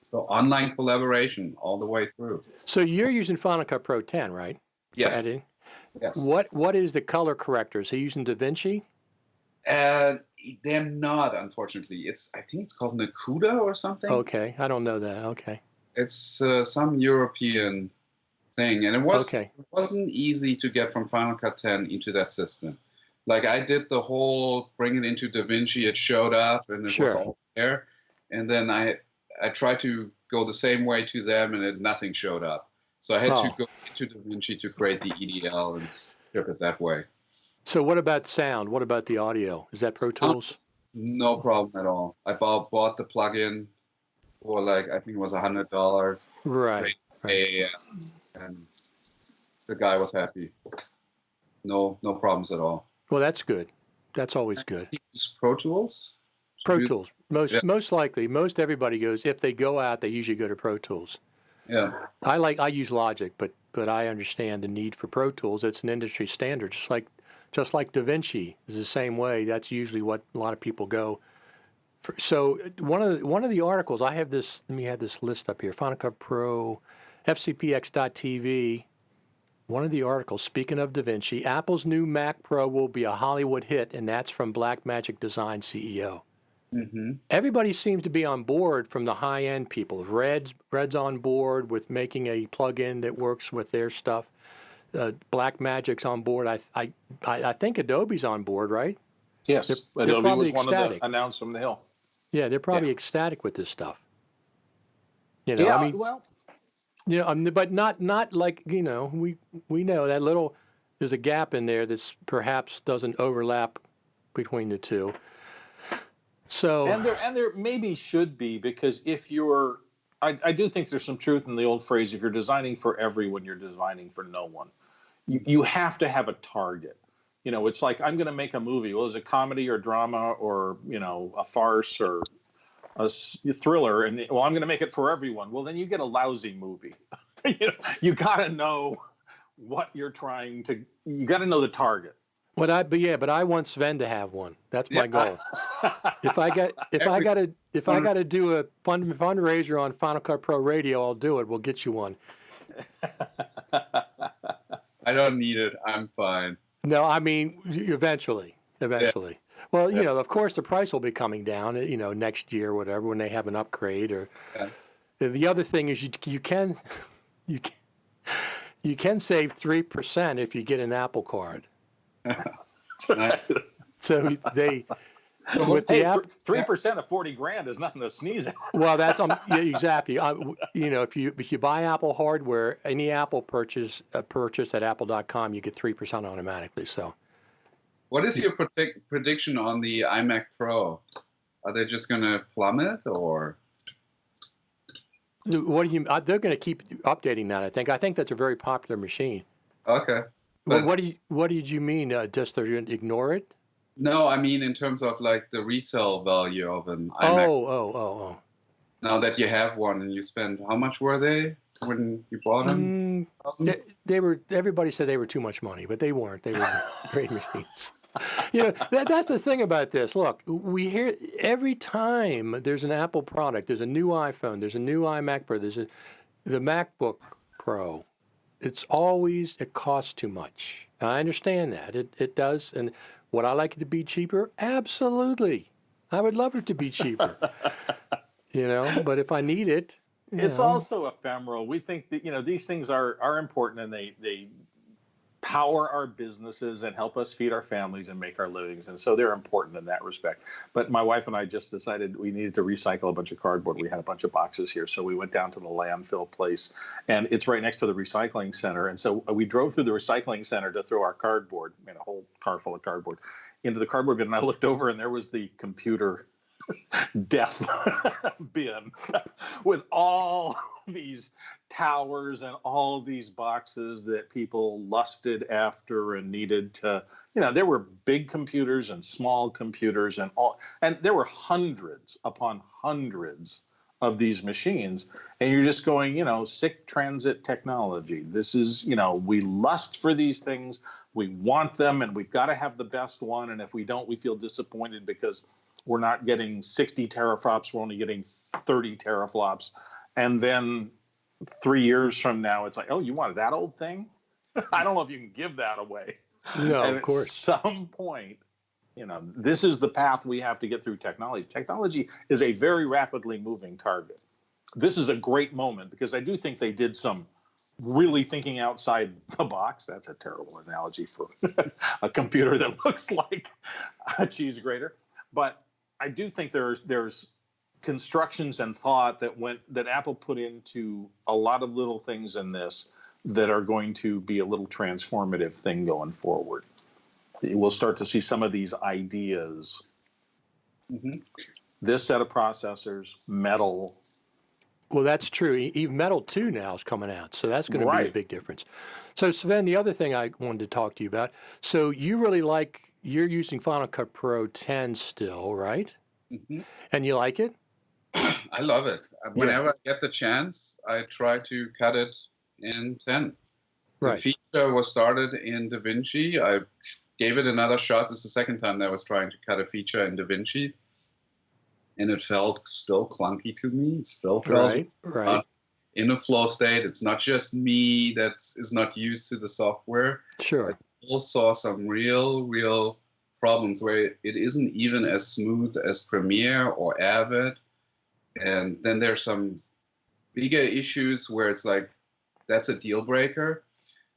So online collaboration all the way through. So you're using Final Cut Pro 10, right? Yes. For editing? Yes. What is the color corrector? Is he using DaVinci? They're not, unfortunately. I think it's called Nakuda or something. Okay, I don't know that. Okay. It's some European thing, and it wasn't easy to get from Final Cut 10 into that system. Like I did the whole bring it into DaVinci, it showed up, and it was all there. And then I tried to go the same way to them, and nothing showed up. So I had to go into DaVinci to create the EDL and ship it that way. So what about sound? What about the audio? Is that Pro Tools? No problem at all. I bought the plugin for like, I think it was $100. Right. And the guy was happy. No problems at all. Well, that's good. That's always good. Use Pro Tools? Pro Tools. Most likely, most everybody goes, if they go out, they usually go to Pro Tools. Yeah. I use Logic, but I understand the need for Pro Tools. It's an industry standard, just like DaVinci is the same way. That's usually what a lot of people go for. So one of the articles, I have this, let me have this list up here, Final Cut Pro, FCPX.TV. One of the articles, speaking of DaVinci, Apple's new Mac Pro will be a Hollywood hit, and that's from Blackmagic Design CEO. Mm-hmm. Everybody seems to be on board from the high-end people. Red's on board with making a plug-in that works with their stuff. Blackmagic's on board. I think Adobe's on board, right? Yes, They're Adobe probably was one ecstatic. of the announced from the Hill. Yeah, they're probably ecstatic with this stuff. You know, Yeah, I mean, well, you know, but not like, you know, we know that there's a gap in there that's perhaps doesn't overlap between the two. So and there maybe should be, because if you're, I do think there's some truth in the old phrase, if you're designing for everyone, you're designing for no one. You have to have a target. You know, it's like, I'm going to make a movie. Well, is it comedy or drama or, you know, a farce or a thriller? And well, I'm going to make it for everyone. Well, then you get a lousy movie. You know, you got to know what you're trying to. You got to know the target. but I want Sven to have one. That's my goal. If I got to do a fundraiser on Final Cut Pro Radio, I'll do it. We'll get you one. I don't need it. I'm fine. No, I mean eventually. Yeah. Well, you know, of course, the price will be coming down. You know, next year, or whatever, when they have an upgrade. Or the other thing is you can save 3% if you get an Apple Card. So they. With the 3% of 40 grand is nothing to sneeze at. Well, that's yeah, exactly. You know, if you buy Apple hardware, any Apple purchase at apple.com, you get 3% automatically. So, what is your prediction on the iMac Pro? Are they just going to plummet, or? What do you? They're going to keep updating that. I think that's a very popular machine. Okay. But what did you mean? Just they're going to ignore it? No, I mean in terms of like the resale value of an iMac. Oh. Now that you have one and you spend, how much were they when you bought them? They were. Everybody said they were too much money, but they weren't. They were great machines. You know, that's the thing about this. Look, we hear every time there's an Apple product, there's a new iPhone, there's a new iMac Pro, the MacBook Pro. It costs too much. I understand that. It does. And would I like it to be cheaper? Absolutely. I would love it to be cheaper. You know, but if I need it, it's also ephemeral. We think that, you know, these things are important, and they power our businesses and help us feed our families and make our livings. And so they're important in that respect. But my wife and I just decided we needed to recycle a bunch of cardboard. We had a bunch of boxes here. So we went down to the landfill place, and it's right next to the recycling center. And so we drove through the recycling center to throw our cardboard, a whole car full of cardboard, into the cardboard bin. And I looked over, and there was the computer death bin with all these towers and all these boxes that people lusted after and needed to, you know, there were big computers and small computers and there were hundreds upon hundreds of these machines. And you're just going, you know, sick transit technology. This is, you know, we lust for these things. We want them, and we've got to have the best one. And if we don't, we feel disappointed because we're not getting 60 teraflops. We're only getting 30 teraflops. And then 3 years from now, it's like, oh, you wanted that old thing? I don't know if you can give that away. No, and of course. At some point, you know, this is the path we have to get through technology. Technology is a very rapidly moving target. This is a great moment because I do think they did some really thinking outside the box. That's a terrible analogy for a computer that looks like a cheese grater. But I do think there's constructions and thought that Apple put into a lot of little things in this that are going to be a little transformative thing going forward. We'll start to see some of these ideas Mhm. This set of processors, metal. Well, that's true. Even Metal 2 now is coming out, so that's going to be a Right. big difference. So, Sven, the other thing I wanted to talk to you about, so you really you're using Final Cut Pro 10 still, right? Mhm. And you like it? I love it. Yeah, Whenever I get the chance, I try to cut it in 10. The right. feature was started in DaVinci. I gave it another shot. This is the second time that I was trying to cut a feature in DaVinci, and it felt still clunky to me. It still felt Right. in a flow state. It's not just me that is not used to the software. Sure. I still saw some real problems where it isn't even as smooth as Premiere or Avid. And then there's some bigger issues where it's like, that's a deal breaker.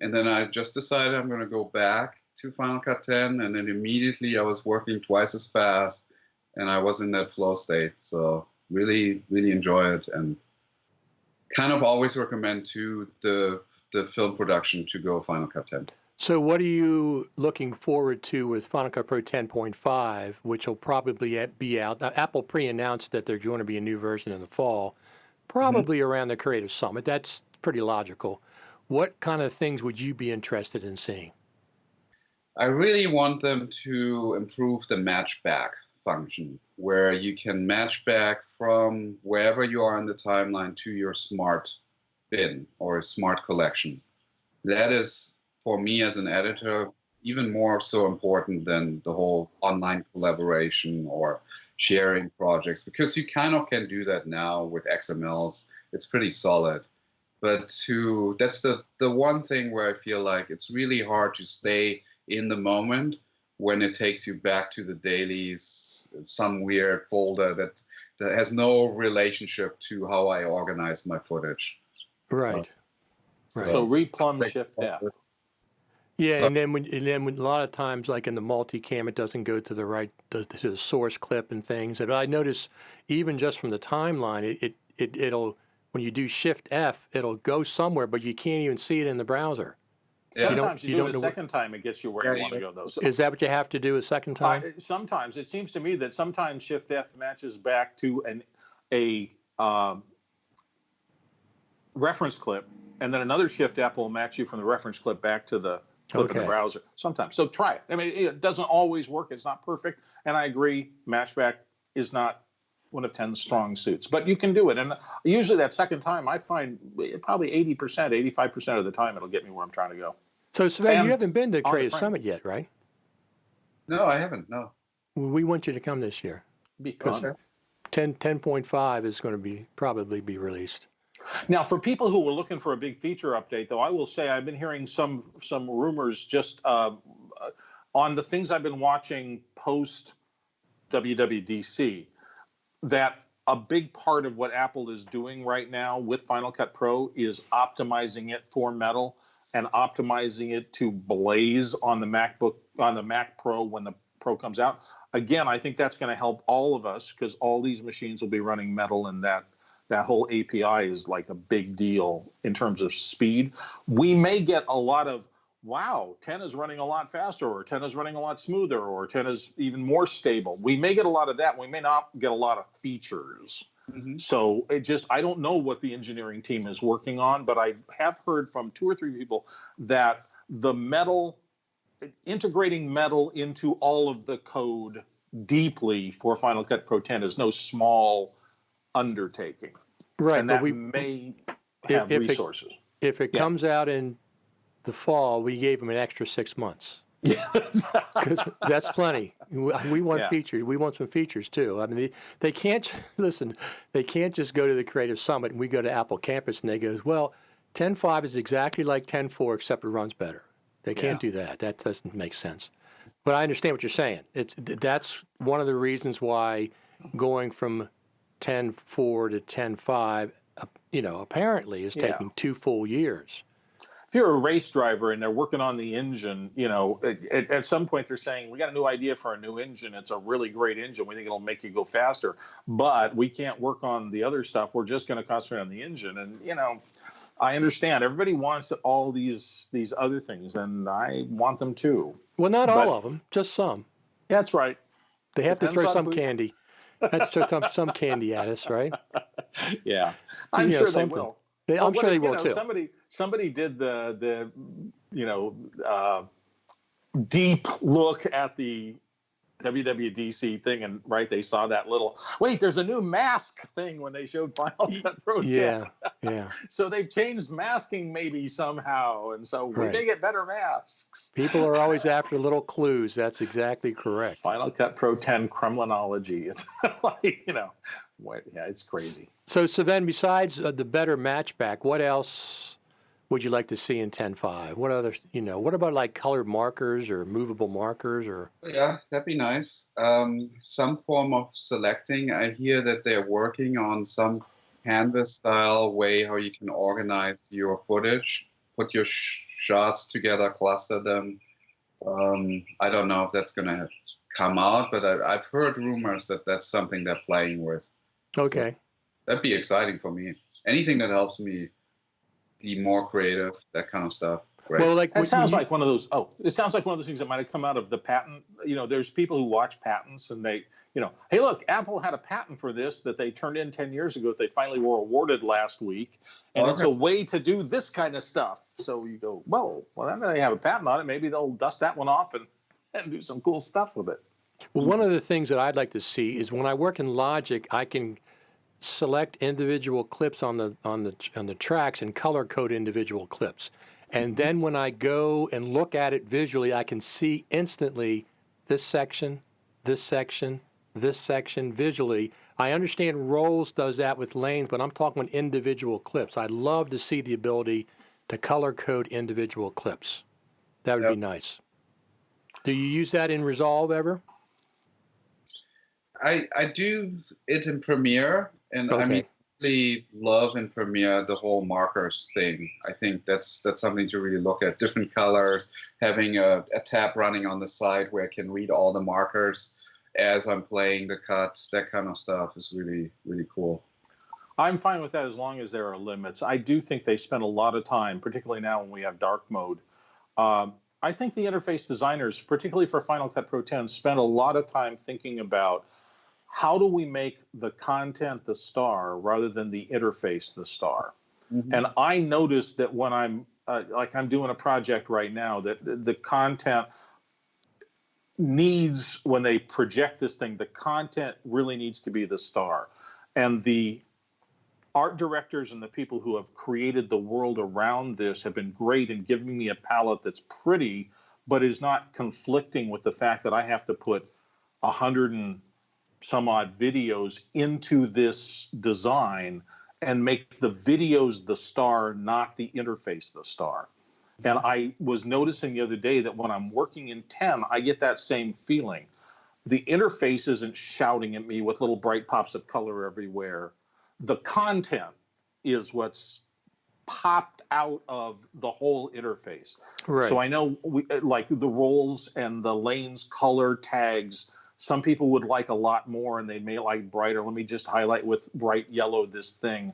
And then I just decided I'm going to go back to Final Cut 10. And then immediately I was working twice as fast and I was in that flow state. So really enjoy it, and kind of always recommend to the film production to go Final Cut 10. So what are you looking forward to with Final Cut Pro 10.5, which will probably be out? Now, Apple pre-announced that there's going to be a new version in the fall, probably around the Creative Summit. That's pretty logical. What kind of things would you be interested in seeing? I really want them to improve the match back function, where you can match back from wherever you are in the timeline to your smart bin or smart collection. That is, for me as an editor, even more so important than the whole online collaboration or sharing projects, because you kind of can do that now with XMLs. It's pretty solid. But that's the one thing where I feel like it's really hard to stay in the moment when it takes you back to the dailies, some weird folder that has no relationship to how I organize my footage. Right. Right. So replumb Shift F. Yeah, So- and then when a lot of times, like in the multicam, it doesn't go to to the source clip and things. And I notice even just from the timeline, it'll when you do Shift F, it'll go somewhere, but you can't even see it in the browser. Yeah. Sometimes you do don't it a know second time, it gets you where you want to go, though. So, Is that what you have to do a second time? sometimes it seems to me that sometimes Shift F matches back to a reference clip, and then another Shift F will match you from the reference clip back to the clip in the Okay. browser. Sometimes, so try it. I mean, it doesn't always work. It's not perfect, and I agree. Matchback is not one of 10's strong suits, but you can do it. And usually that second time, I find probably 80%, 85% of the time, it'll get me where I'm trying to go. So, Sven, And you haven't been to on the Creative frame. Summit yet, right? No, I haven't. No. We want you to come this year. Be Because fun. 10.5 is going to probably be released. Now, for people who were looking for a big feature update, though, I will say I've been hearing some rumors just on the things I've been watching post WWDC, that a big part of what Apple is doing right now with Final Cut Pro is optimizing it for Metal and optimizing it to blaze on the Mac Pro when the Pro comes out. Again, I think that's going to help all of us because all these machines will be running Metal, and that whole API is like a big deal in terms of speed. We may get a lot of, wow, 10 is running a lot faster, or 10 is running a lot smoother, or 10 is even more stable. We may get a lot of that. We may not get a lot of features. Mm-hmm. So I don't know what the engineering team is working on, but I have heard from 2 or 3 people that the integrating Metal into all of the code deeply for Final Cut Pro 10 is no small undertaking. Right, And but that we may have resources. if it comes out in the fall, we gave them an extra 6 months. Because that's plenty. We want features. We want some features too. I mean, they can't listen. They can't just go to the Creative Summit and we go to Apple Campus and they go, well, 10.5 is exactly like 10.4 except it runs better. They can't do that. That doesn't make sense. But I understand what you're saying. That's one of the reasons why going from 10.4 to 10.5, apparently is taking 2 full years. If you're a race driver and they're working on the engine, at some point they're saying, we got a new idea for a new engine. It's a really great engine. We think it'll make you go faster, but we can't work on the other stuff. We're just going to concentrate on the engine. And, I understand everybody wants all these other things, and I want them too. Well, not all of them, just some. Yeah, that's right. They have to Depends throw on some who- candy. That's just some candy at us, right? Yeah, I'm You know, sure they something. will. I'm sure they will too. Somebody did the deep look at the WWDC thing, and right, they saw that little wait. There's a new mask thing when they showed Final Cut Pro 10. Yeah. So they've changed masking maybe somehow, and so we may Right. get better masks. People are always after little clues. That's exactly correct. Final Cut Pro 10 Kremlinology. It's like, it's crazy. So, Sven, besides the better matchback, what else would you like to see in 10.5? What other, what about like colored markers or movable markers or? Yeah, that'd be nice. Some form of selecting. I hear that they're working on some canvas style way how you can organize your footage, put your shots together, cluster them. I don't know if that's going to come out, but I've heard rumors that that's something they're playing with. Okay. So that'd be exciting for me. Anything that helps me be more creative, that kind of stuff. Great. Well, like it sounds like one of those. Oh, it sounds like one of those things that might have come out of the patent. There's people who watch patents, and they, hey, look, Apple had a patent for this that they turned in 10 years ago that they finally were awarded last week, and it's a way to do this kind of stuff. So you go, well, then they have a patent on it. Maybe they'll dust that one off and do some cool stuff with it. Well, one of the things that I'd like to see is when I work in Logic, I can select individual clips on the tracks and color code individual clips. And then when I go and look at it visually, I can see instantly this section visually. I understand Rolls does that with lanes, but I'm talking about individual clips. I'd love to see the ability to color code individual clips. That would be nice. Do you use that in Resolve ever? I do it in Premiere, and Okay. I really love in Premiere the whole markers thing. I think that's something to really look at. Different colors, having a tab running on the side where I can read all the markers as I'm playing the cut. That kind of stuff is really, really cool. I'm fine with that as long as there are limits. I do think they spend a lot of time, particularly now when we have dark mode. I think the interface designers, particularly for Final Cut Pro 10, spend a lot of time thinking about how do we make the content the star rather than the interface the star. Mm-hmm. And I noticed that when I'm doing a project right now, that the content needs, when they project this thing, the content really needs to be the star. And the art directors and the people who have created the world around this have been great in giving me a palette that's pretty, but is not conflicting with the fact that I have to put 100 and some odd videos into this design and make the videos the star, not the interface the star. And I was noticing the other day that when I'm working in 10, I get that same feeling. The interface isn't shouting at me with little bright pops of color everywhere. The content is what's popped out of the whole interface. Right. So I know like the roles and the lanes color tags, some people would like a lot more and they may like brighter. Let me just highlight with bright yellow this thing.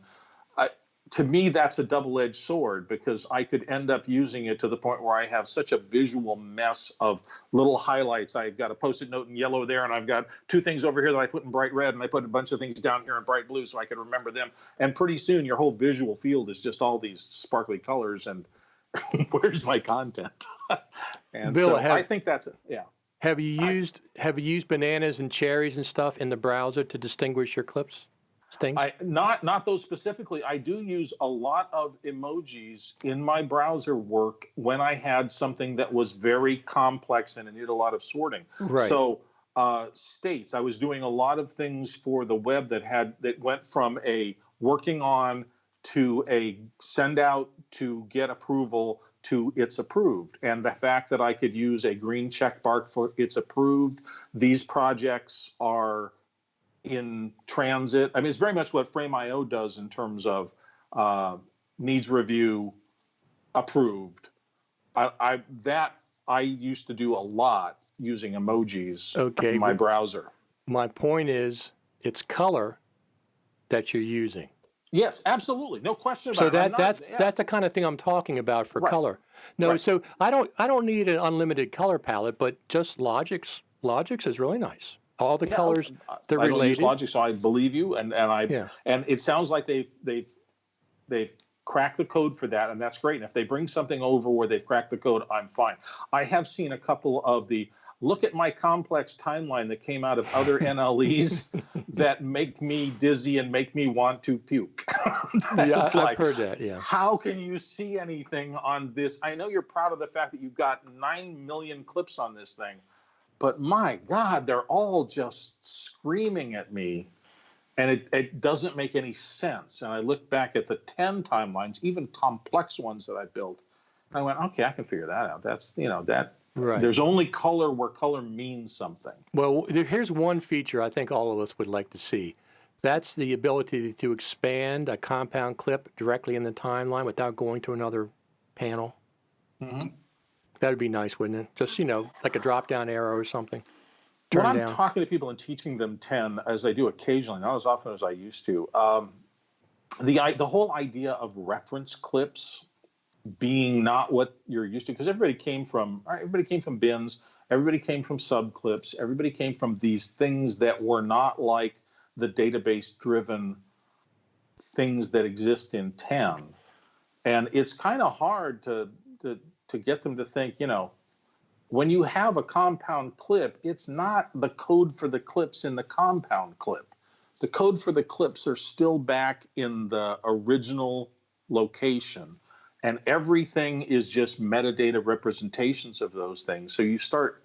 To me, that's a double-edged sword because I could end up using it to the point where I have such a visual mess of little highlights. I've got a Post-it note in yellow there, and I've got two things over here that I put in bright red, and I put a bunch of things down here in bright blue so I can remember them. And pretty soon, your whole visual field is just all these sparkly colors, and where's my content? And Bill, so I think that's it. Yeah. Have you used bananas and cherries and stuff in the browser to distinguish your clips? Things? Not those specifically. I do use a lot of emojis in my browser work when I had something that was very complex and it needed a lot of sorting. Right. So states, I was doing a lot of things for the web that went from a working on to a send out to get approval to it's approved. And the fact that I could use a green check mark for it's approved, these projects are in transit. I mean, it's very much what Frame.io does in terms of needs review, approved. I used to do a lot using emojis in my browser. My point is, it's color that you're using. Yes, absolutely, no question about it. So that's the kind of thing I'm talking about for color. No, so I don't need an unlimited color palette, but just Logic's is really nice. All the Yeah, colors, they're I don't use related. Logic, so I believe you, and Yeah. and it sounds like they've cracked the code for that, and that's great. And if they bring something over where they've cracked the code, I'm fine. I have seen a couple of the look at my complex timeline that came out of other NLEs that make me dizzy and make me want to puke. Yeah, It's I've heard that. Yeah. how can you see anything on this? I know you're proud of the fact that you've got 9 million clips on this thing, but my God, they're all just screaming at me. And it doesn't make any sense. And I look back at the 10 timelines, even complex ones that I built. And I went, okay, I can figure that out. That's, that Right. there's only color where color means something. Well, here's one feature I think all of us would like to see. That's the ability to expand a compound clip directly in the timeline without going to another panel. Mm-hmm. That would be nice, wouldn't it? Just, like a drop-down arrow or something. When Turn I'm down. talking to people and teaching them 10, as I do occasionally, not as often as I used to, the whole idea of reference clips being not what you're used to, because everybody came from bins, everybody came from subclips, everybody came from these things that were not like the database-driven things that exist in 10, and it's kind of hard to get them to think, when you have a compound clip, it's not the code for the clips in the compound clip. The code for the clips are still back in the original location, and everything is just metadata representations of those things. So you start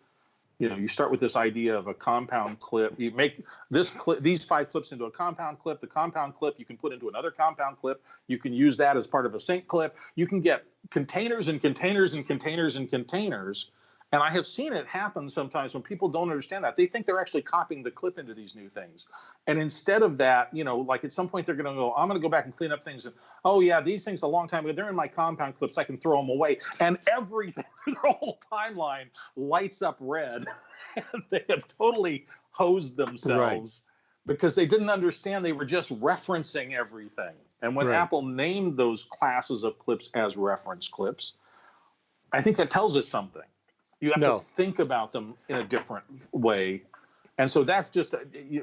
with this idea of a compound clip. You make these 5 clips into a compound clip. The compound clip you can put into another compound clip. You can use that as part of a sync clip. You can get containers and containers and containers and containers. And I have seen it happen sometimes when people don't understand that. They think they're actually copying the clip into these new things. And instead of that, like at some point they're going to go, I'm going to go back and clean up things. And, oh, yeah, these things a long time ago, they're in my compound clips. I can throw them away. And everything, their whole timeline lights up red. And they have totally hosed themselves because they didn't understand they were just referencing everything. And when Apple named those classes of clips as reference clips, I think that tells us something. You have to think about them in a different way. And so that's just,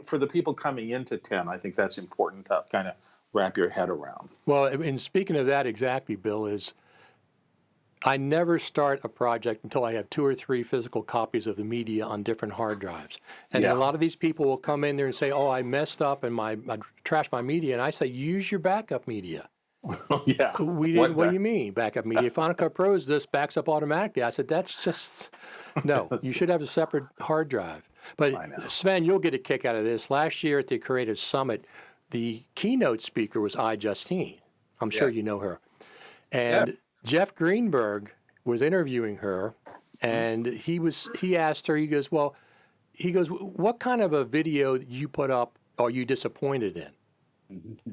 for the people coming into 10, I think that's important to kind of wrap your head around. Well, and speaking of that exactly, Bill, is I never start a project until I have 2 or 3 physical copies of the media on different hard drives. And a lot of these people will come in there and say, oh, I messed up and I trashed my media. And I say, use your backup media. Yeah. What do you mean, backup media? Final Cut Pros, this backs up automatically. I said, that's just, no, you should have a separate hard drive. But Sven, you'll get a kick out of this. Last year at the Creative Summit, the keynote speaker was Justine. I'm sure you know her. And Jeff Greenberg was interviewing her, and he asked her, he goes, what kind of a video you put up are you disappointed in?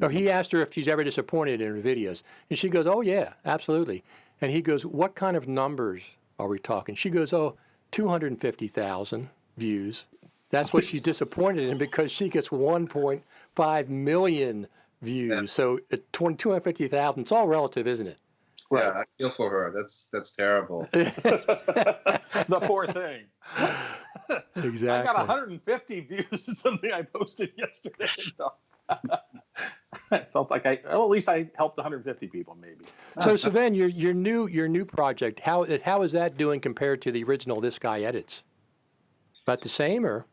Or he asked her if she's ever disappointed in her videos. And she goes, oh, yeah, absolutely. And he goes, what kind of numbers are we talking? She goes, 250,000 views. That's what she's disappointed in because she gets 1.5 million views. Yeah. So at 250,000, it's all relative, isn't it? Right. Yeah, I feel for her. That's terrible. The poor thing. Exactly. I got 150 views of something I posted yesterday. I felt like at least I helped 150 people, maybe. So, Sven, your new project, how is that doing compared to the original This Guy Edits? About the same, or?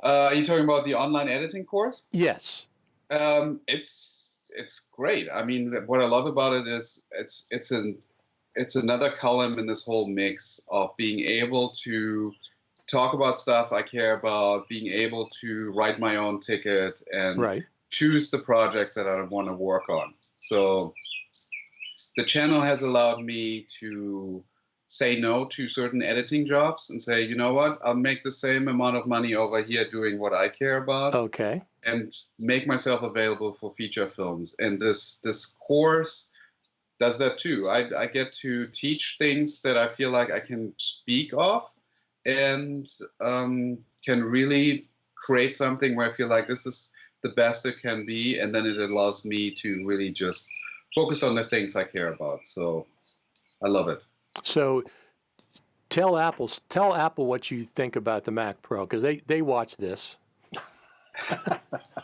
Are you talking about the online editing course? Yes. It's great. I mean, what I love about it is it's another column in this whole mix of being able to talk about stuff I care about, being able to write my own ticket and choose the projects that I want to work on. So the channel has allowed me to say no to certain editing jobs and say, you know what, I'll make the same amount of money over here doing what I care about. Okay. And make myself available for feature films. And this course does that too. I get to teach things that I feel like I can speak of and can really create something where I feel like this is the best it can be, and then it allows me to really just focus on the things I care about. So I love it. So tell Apple what you think about the Mac Pro, because they watch this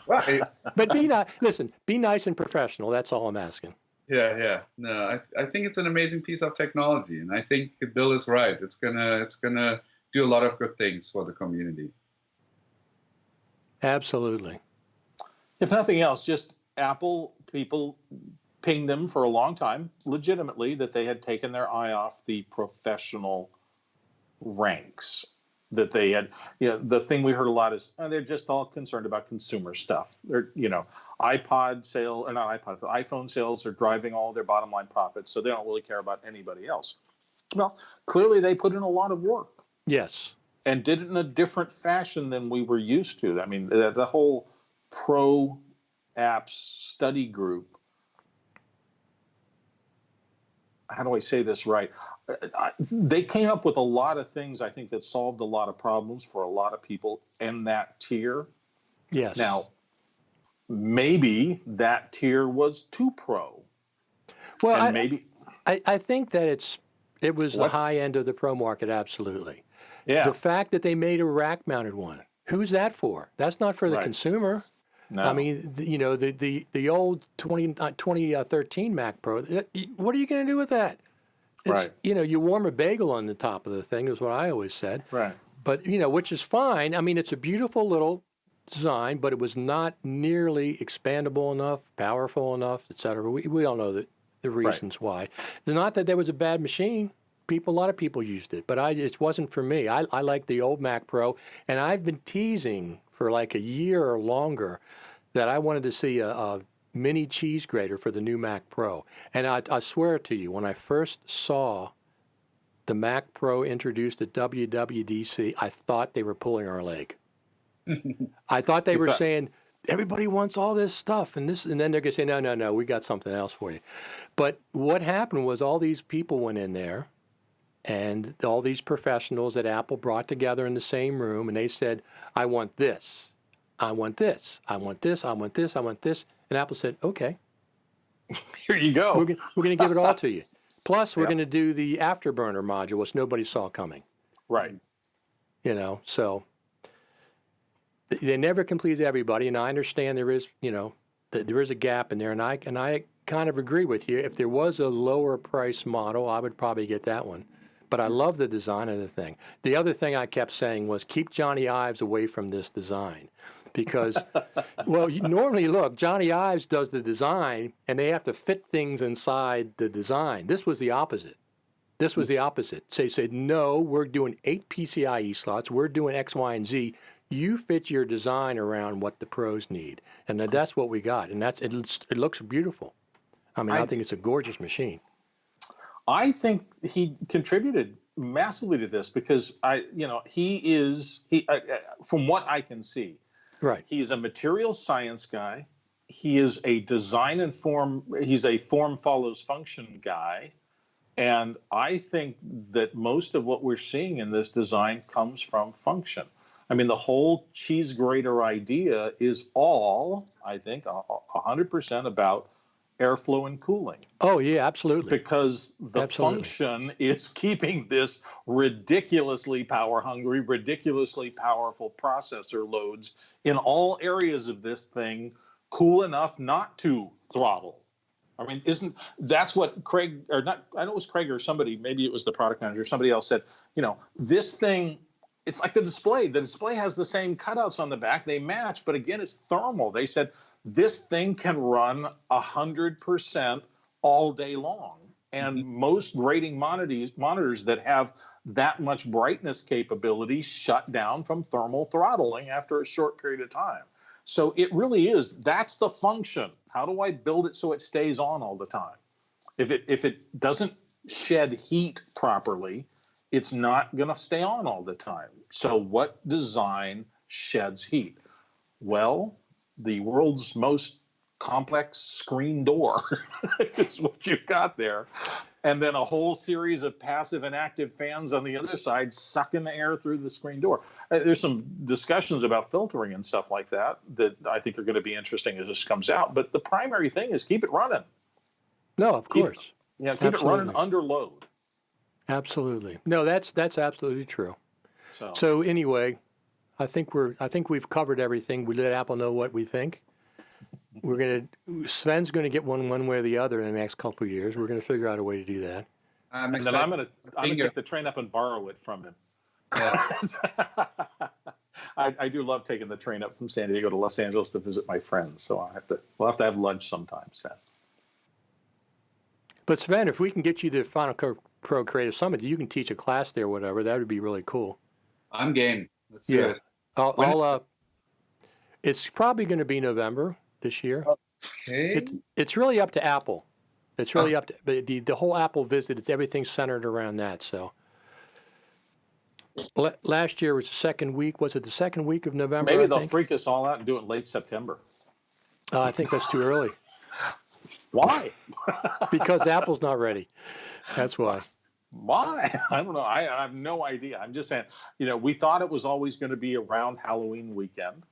Right. But listen, be nice and professional. That's all I'm asking. Yeah. No, I think it's an amazing piece of technology, and I think Bill is right. It's gonna do a lot of good things for the community. Absolutely. If nothing else, just Apple people pinged them for a long time, legitimately, that they had taken their eye off the professional ranks. That they had, the thing we heard a lot is they're just all concerned about consumer stuff. They're, iPod sale or not iPod, iPhone sales are driving all their bottom line profits, so they don't really care about anybody else. Well, clearly they put in a lot of work. Yes. And did it in a different fashion than we were used to. I mean, the whole pro apps study group. How do I say this right? They came up with a lot of things, I think, that solved a lot of problems for a lot of people in that tier. Yes. Now, maybe that tier was too pro. Well, and maybe I think that it was the high end of the pro market, absolutely. Yeah. The fact that they made a rack-mounted one, who's that for? That's not for the consumer. No. I mean, the old 2013 Mac Pro, what are you going to do with that? It's, you warm a bagel on the top of the thing is what I always said. Right. But, which is fine. I mean, it's a beautiful little design, but it was not nearly expandable enough, powerful enough, et cetera. We all know the reasons why. Not that there was a bad machine. A lot of people used it, but it wasn't for me. I like the old Mac Pro, and I've been teasing for like a year or longer that I wanted to see a mini cheese grater for the new Mac Pro. And I swear to you, when I first saw the Mac Pro introduced at WWDC, I thought they were pulling our leg. I thought they were saying, everybody wants all this stuff, and then they're going to say, no, we got something else for you. But what happened was all these people went in there, and all these professionals that Apple brought together in the same room, and they said, I want this, I want this, I want this, I want this, I want this. And Apple said, okay. Here you go. We're going to give it all to you. Plus, we're going to do the afterburner module, which nobody saw coming. Right. So they never can please everybody, and I understand there is, there is a gap in there, and I kind of agree with you. If there was a lower price model, I would probably get that one. But I love the design of the thing. The other thing I kept saying was keep Johnny Ives away from this design. Because, normally, look, Johnny Ives does the design, and they have to fit things inside the design. This was the opposite. So they said, no, we're doing 8 PCIe slots. We're doing X, Y, and Z. You fit your design around what the pros need. And that's what we got. And it looks beautiful. I mean, I think it's a gorgeous machine. I think he contributed massively to this because from what I can see, right. He's a materials science guy. He is a design and form. He's a form follows function guy. And I think that most of what we're seeing in this design comes from function. I mean, the whole cheese grater idea is all, I think, 100% about airflow and cooling. Oh, yeah, absolutely. Because the function is keeping this ridiculously power-hungry, ridiculously powerful processor loads in all areas of this thing cool enough not to throttle. I mean, that's what Craig, or not, I know it was Craig or somebody, maybe it was the product manager, somebody else said, this thing, it's like the display. The display has the same cutouts on the back. They match, but again, it's thermal. They said, this thing can run 100% all day long. And most grading monitors that have that much brightness capability shut down from thermal throttling after a short period of time. So it really is, that's the function. How do I build it so it stays on all the time? If it doesn't shed heat properly, it's not going to stay on all the time. So what design sheds heat? Well, the world's most complex screen door is what you've got there. And then a whole series of passive and active fans on the other side sucking the air through the screen door. There's some discussions about filtering and stuff like that I think are going to be interesting as this comes out. But the primary thing is keep it running. No, of course. Keep it running under load. Absolutely. No, that's absolutely true. So anyway, I think we've covered everything. We let Apple know what we think. Sven's gonna get one way or the other in the next couple of years. We're gonna figure out a way to do that. I'm And then excited. I'm gonna take the train up and borrow it from him. Yeah. I do love taking the train up from San Diego to Los Angeles to visit my friends. So we'll have to have lunch sometime, Sven. But Sven, if we can get you the Final Cut Pro Creative Summit, you can teach a class there, or whatever. That would be really cool. I'm game. Let's do Yeah. it. It's probably going to be November this year. Okay. It's really up to Apple. It's really up to the whole Apple visit. It's everything centered around that. So last year was the second week. Was it the second week of November? Maybe I they'll think? freak us all out and do it late September. I think that's too early Why? because Apple's not ready. That's why. Why? I don't know. I have no idea. I'm just saying, we thought it was always going to be around Halloween weekend,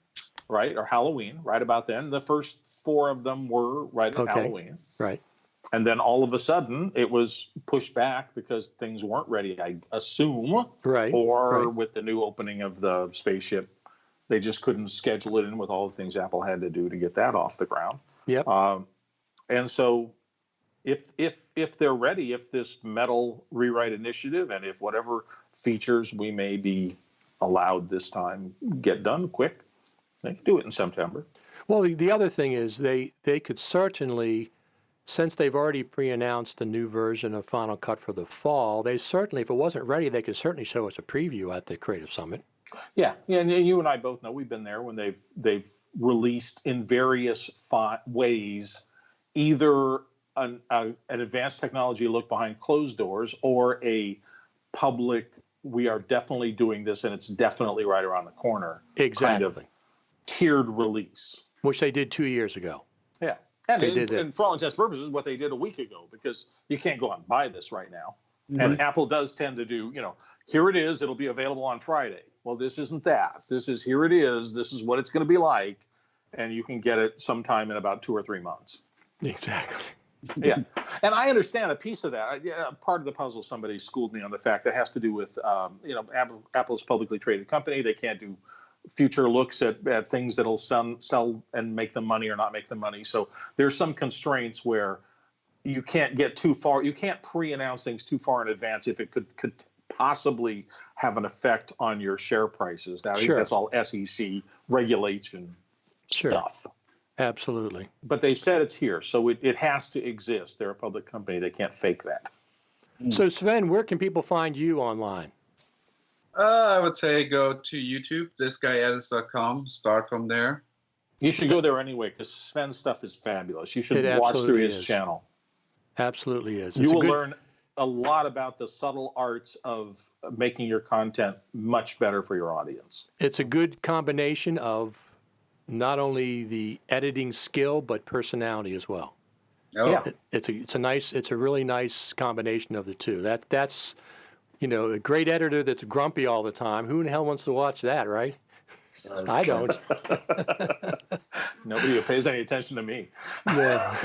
right? Or Halloween, right about then. The first 4 of them were right at Halloween. Right. And then all of a sudden it was pushed back because things weren't ready, I assume. Right. Or with the new opening of the spaceship, they just couldn't schedule it in with all the things Apple had to do to get that off the ground. Yep. And so if they're ready, if this metal rewrite initiative and if whatever features we may be allowed this time get done quick, they can do it in September. Well, the other thing is they could certainly, since they've already pre-announced the new version of Final Cut for the fall, they certainly, if it wasn't ready, they could certainly show us a preview at the Creative Summit. Yeah, and you and I both know we've been there when they've released in various ways either an advanced technology look behind closed doors or a public, we are definitely doing this and it's definitely right around the corner. Exactly. Kind of tiered release. Which they did 2 years ago. Yeah. And, They did that. and for all intents and purposes, what they did a week ago, because you can't go out and buy this right now. Right. And Apple does tend to do, here it is, it'll be available on Friday. Well, this isn't that. This is, here it is, this is what it's going to be like, and you can get it sometime in about 2 or 3 months. Exactly. Yeah. And I understand a piece of that. Part of the puzzle, somebody schooled me on the fact that has to do with, Apple's a publicly traded company. They can't do future looks at things that'll sell and make them money or not make them money. So there's some constraints where you can't get too far. You can't pre-announce things too far in advance if it could possibly have an effect on your share prices. Now, I think that's all SEC regulation stuff. Absolutely. But they said it's here, so it has to exist. They're a public company. They can't fake that. So, Sven, where can people find you online? I would say go to YouTube, thisguyedits.com, start from there. You should go there anyway because Sven's stuff is fabulous. You should watch through his channel. Absolutely is. You will learn a lot about the subtle arts of making your content much better for your audience. It's a good combination of not only the editing skill but personality as well. Oh. Yeah. It's a really nice combination of the two. That's a great editor that's grumpy all the time. Who in the hell wants to watch that, right? I don't. Nobody who pays any attention to me. Yeah.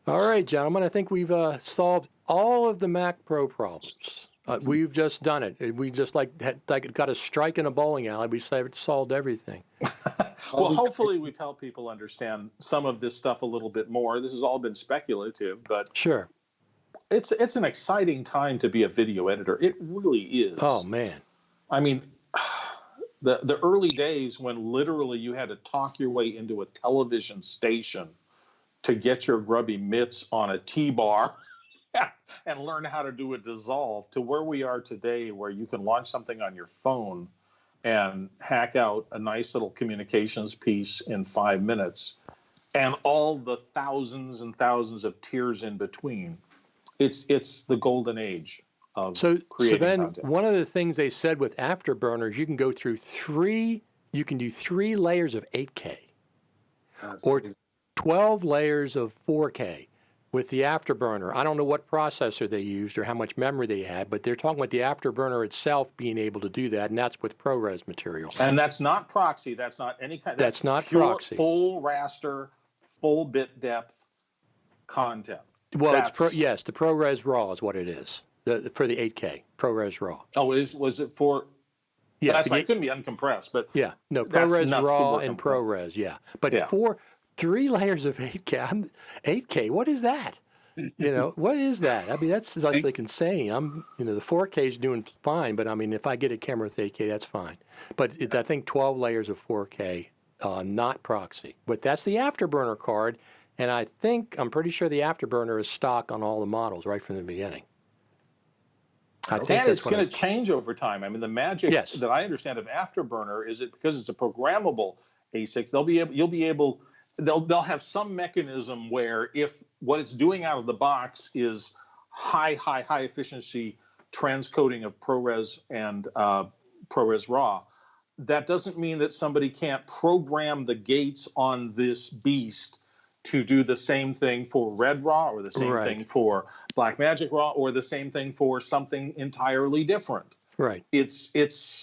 All right, gentlemen. I think we've solved all of the Mac Pro problems. We've just done it. We just got a strike in a bowling alley. We solved everything. Well, hopefully we've helped people understand some of this stuff a little bit more. This has all been speculative, but sure, it's an exciting time to be a video editor. It really is. Oh man. I mean, the early days when literally you had to talk your way into a television station to get your grubby mitts on a T-bar and learn how to do a dissolve, to where we are today, where you can launch something on your phone and hack out a nice little communications piece in 5 minutes, and all the thousands and thousands of tiers in between. It's the golden age of creating content. One of the things they said with Afterburners, you can go through you can do 3 layers of 8K or 12 layers of 4K with the Afterburner. I don't know what processor they used or how much memory they had, but they're talking about the Afterburner itself being able to do that, and that's with ProRes material. And that's not proxy. That's not any kind. That's not pure, proxy. Full raster, full bit depth content. Well, the ProRes RAW is what it is for the 8K ProRes RAW. Oh, was it for? Yeah, That's right. It couldn't be uncompressed, but yeah, no, that's ProRes nuts to RAW work and on. ProRes, yeah. But Yeah. 3 layers of 8K, 8K, what is that? You know, what is that? I mean, that's like insane. The 4K is doing fine, but I mean, if I get a camera with 8K, that's fine. But I think 12 layers of 4K, not proxy. But that's the Afterburner card, and I'm pretty sure the Afterburner is stock on all the models right from the beginning. I think And that's it's going to change over time. I mean, the magic Yes. that I understand of Afterburner is because it's a programmable ASIC. They'll have some mechanism where if what it's doing out of the box is high efficiency transcoding of ProRes and ProRes RAW, that doesn't mean that somebody can't program the gates on this beast to do the same thing for Red RAW or the same thing for Blackmagic RAW or the same thing for something entirely different. Right. It's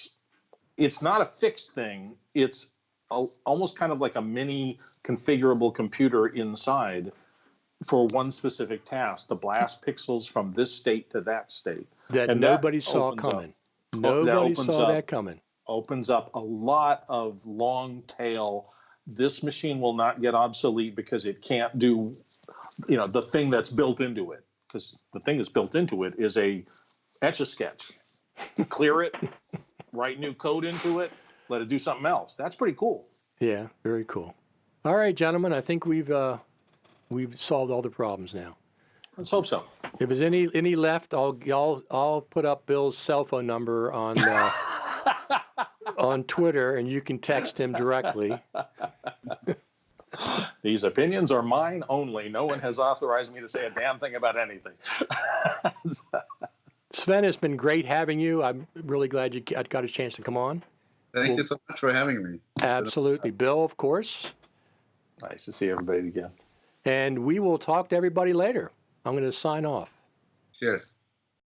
not a fixed thing. It's almost kind of like a mini configurable computer inside for one specific task, to blast pixels from this state to that state. That nobody saw coming. Nobody saw that coming. Opens up a lot of long tail. This machine will not get obsolete because it can't do, the thing that's built into it. Because the thing that's built into it is a Etch-a-Sketch. Clear it, write new code into it, let it do something else. That's pretty cool. Yeah, very cool. All right, gentlemen, I think we've solved all the problems now. Let's hope so. If there's any left, I'll put up Bill's cell phone number on on Twitter, and you can text him directly. These opinions are mine only. No one has authorized me to say a damn thing about anything. Sven, it's been great having you. I'm really glad you got a chance to come on. Thank you so much for having me. Absolutely. Bill, of course. Nice to see everybody again. And we will talk to everybody later. I'm going to sign off. Cheers.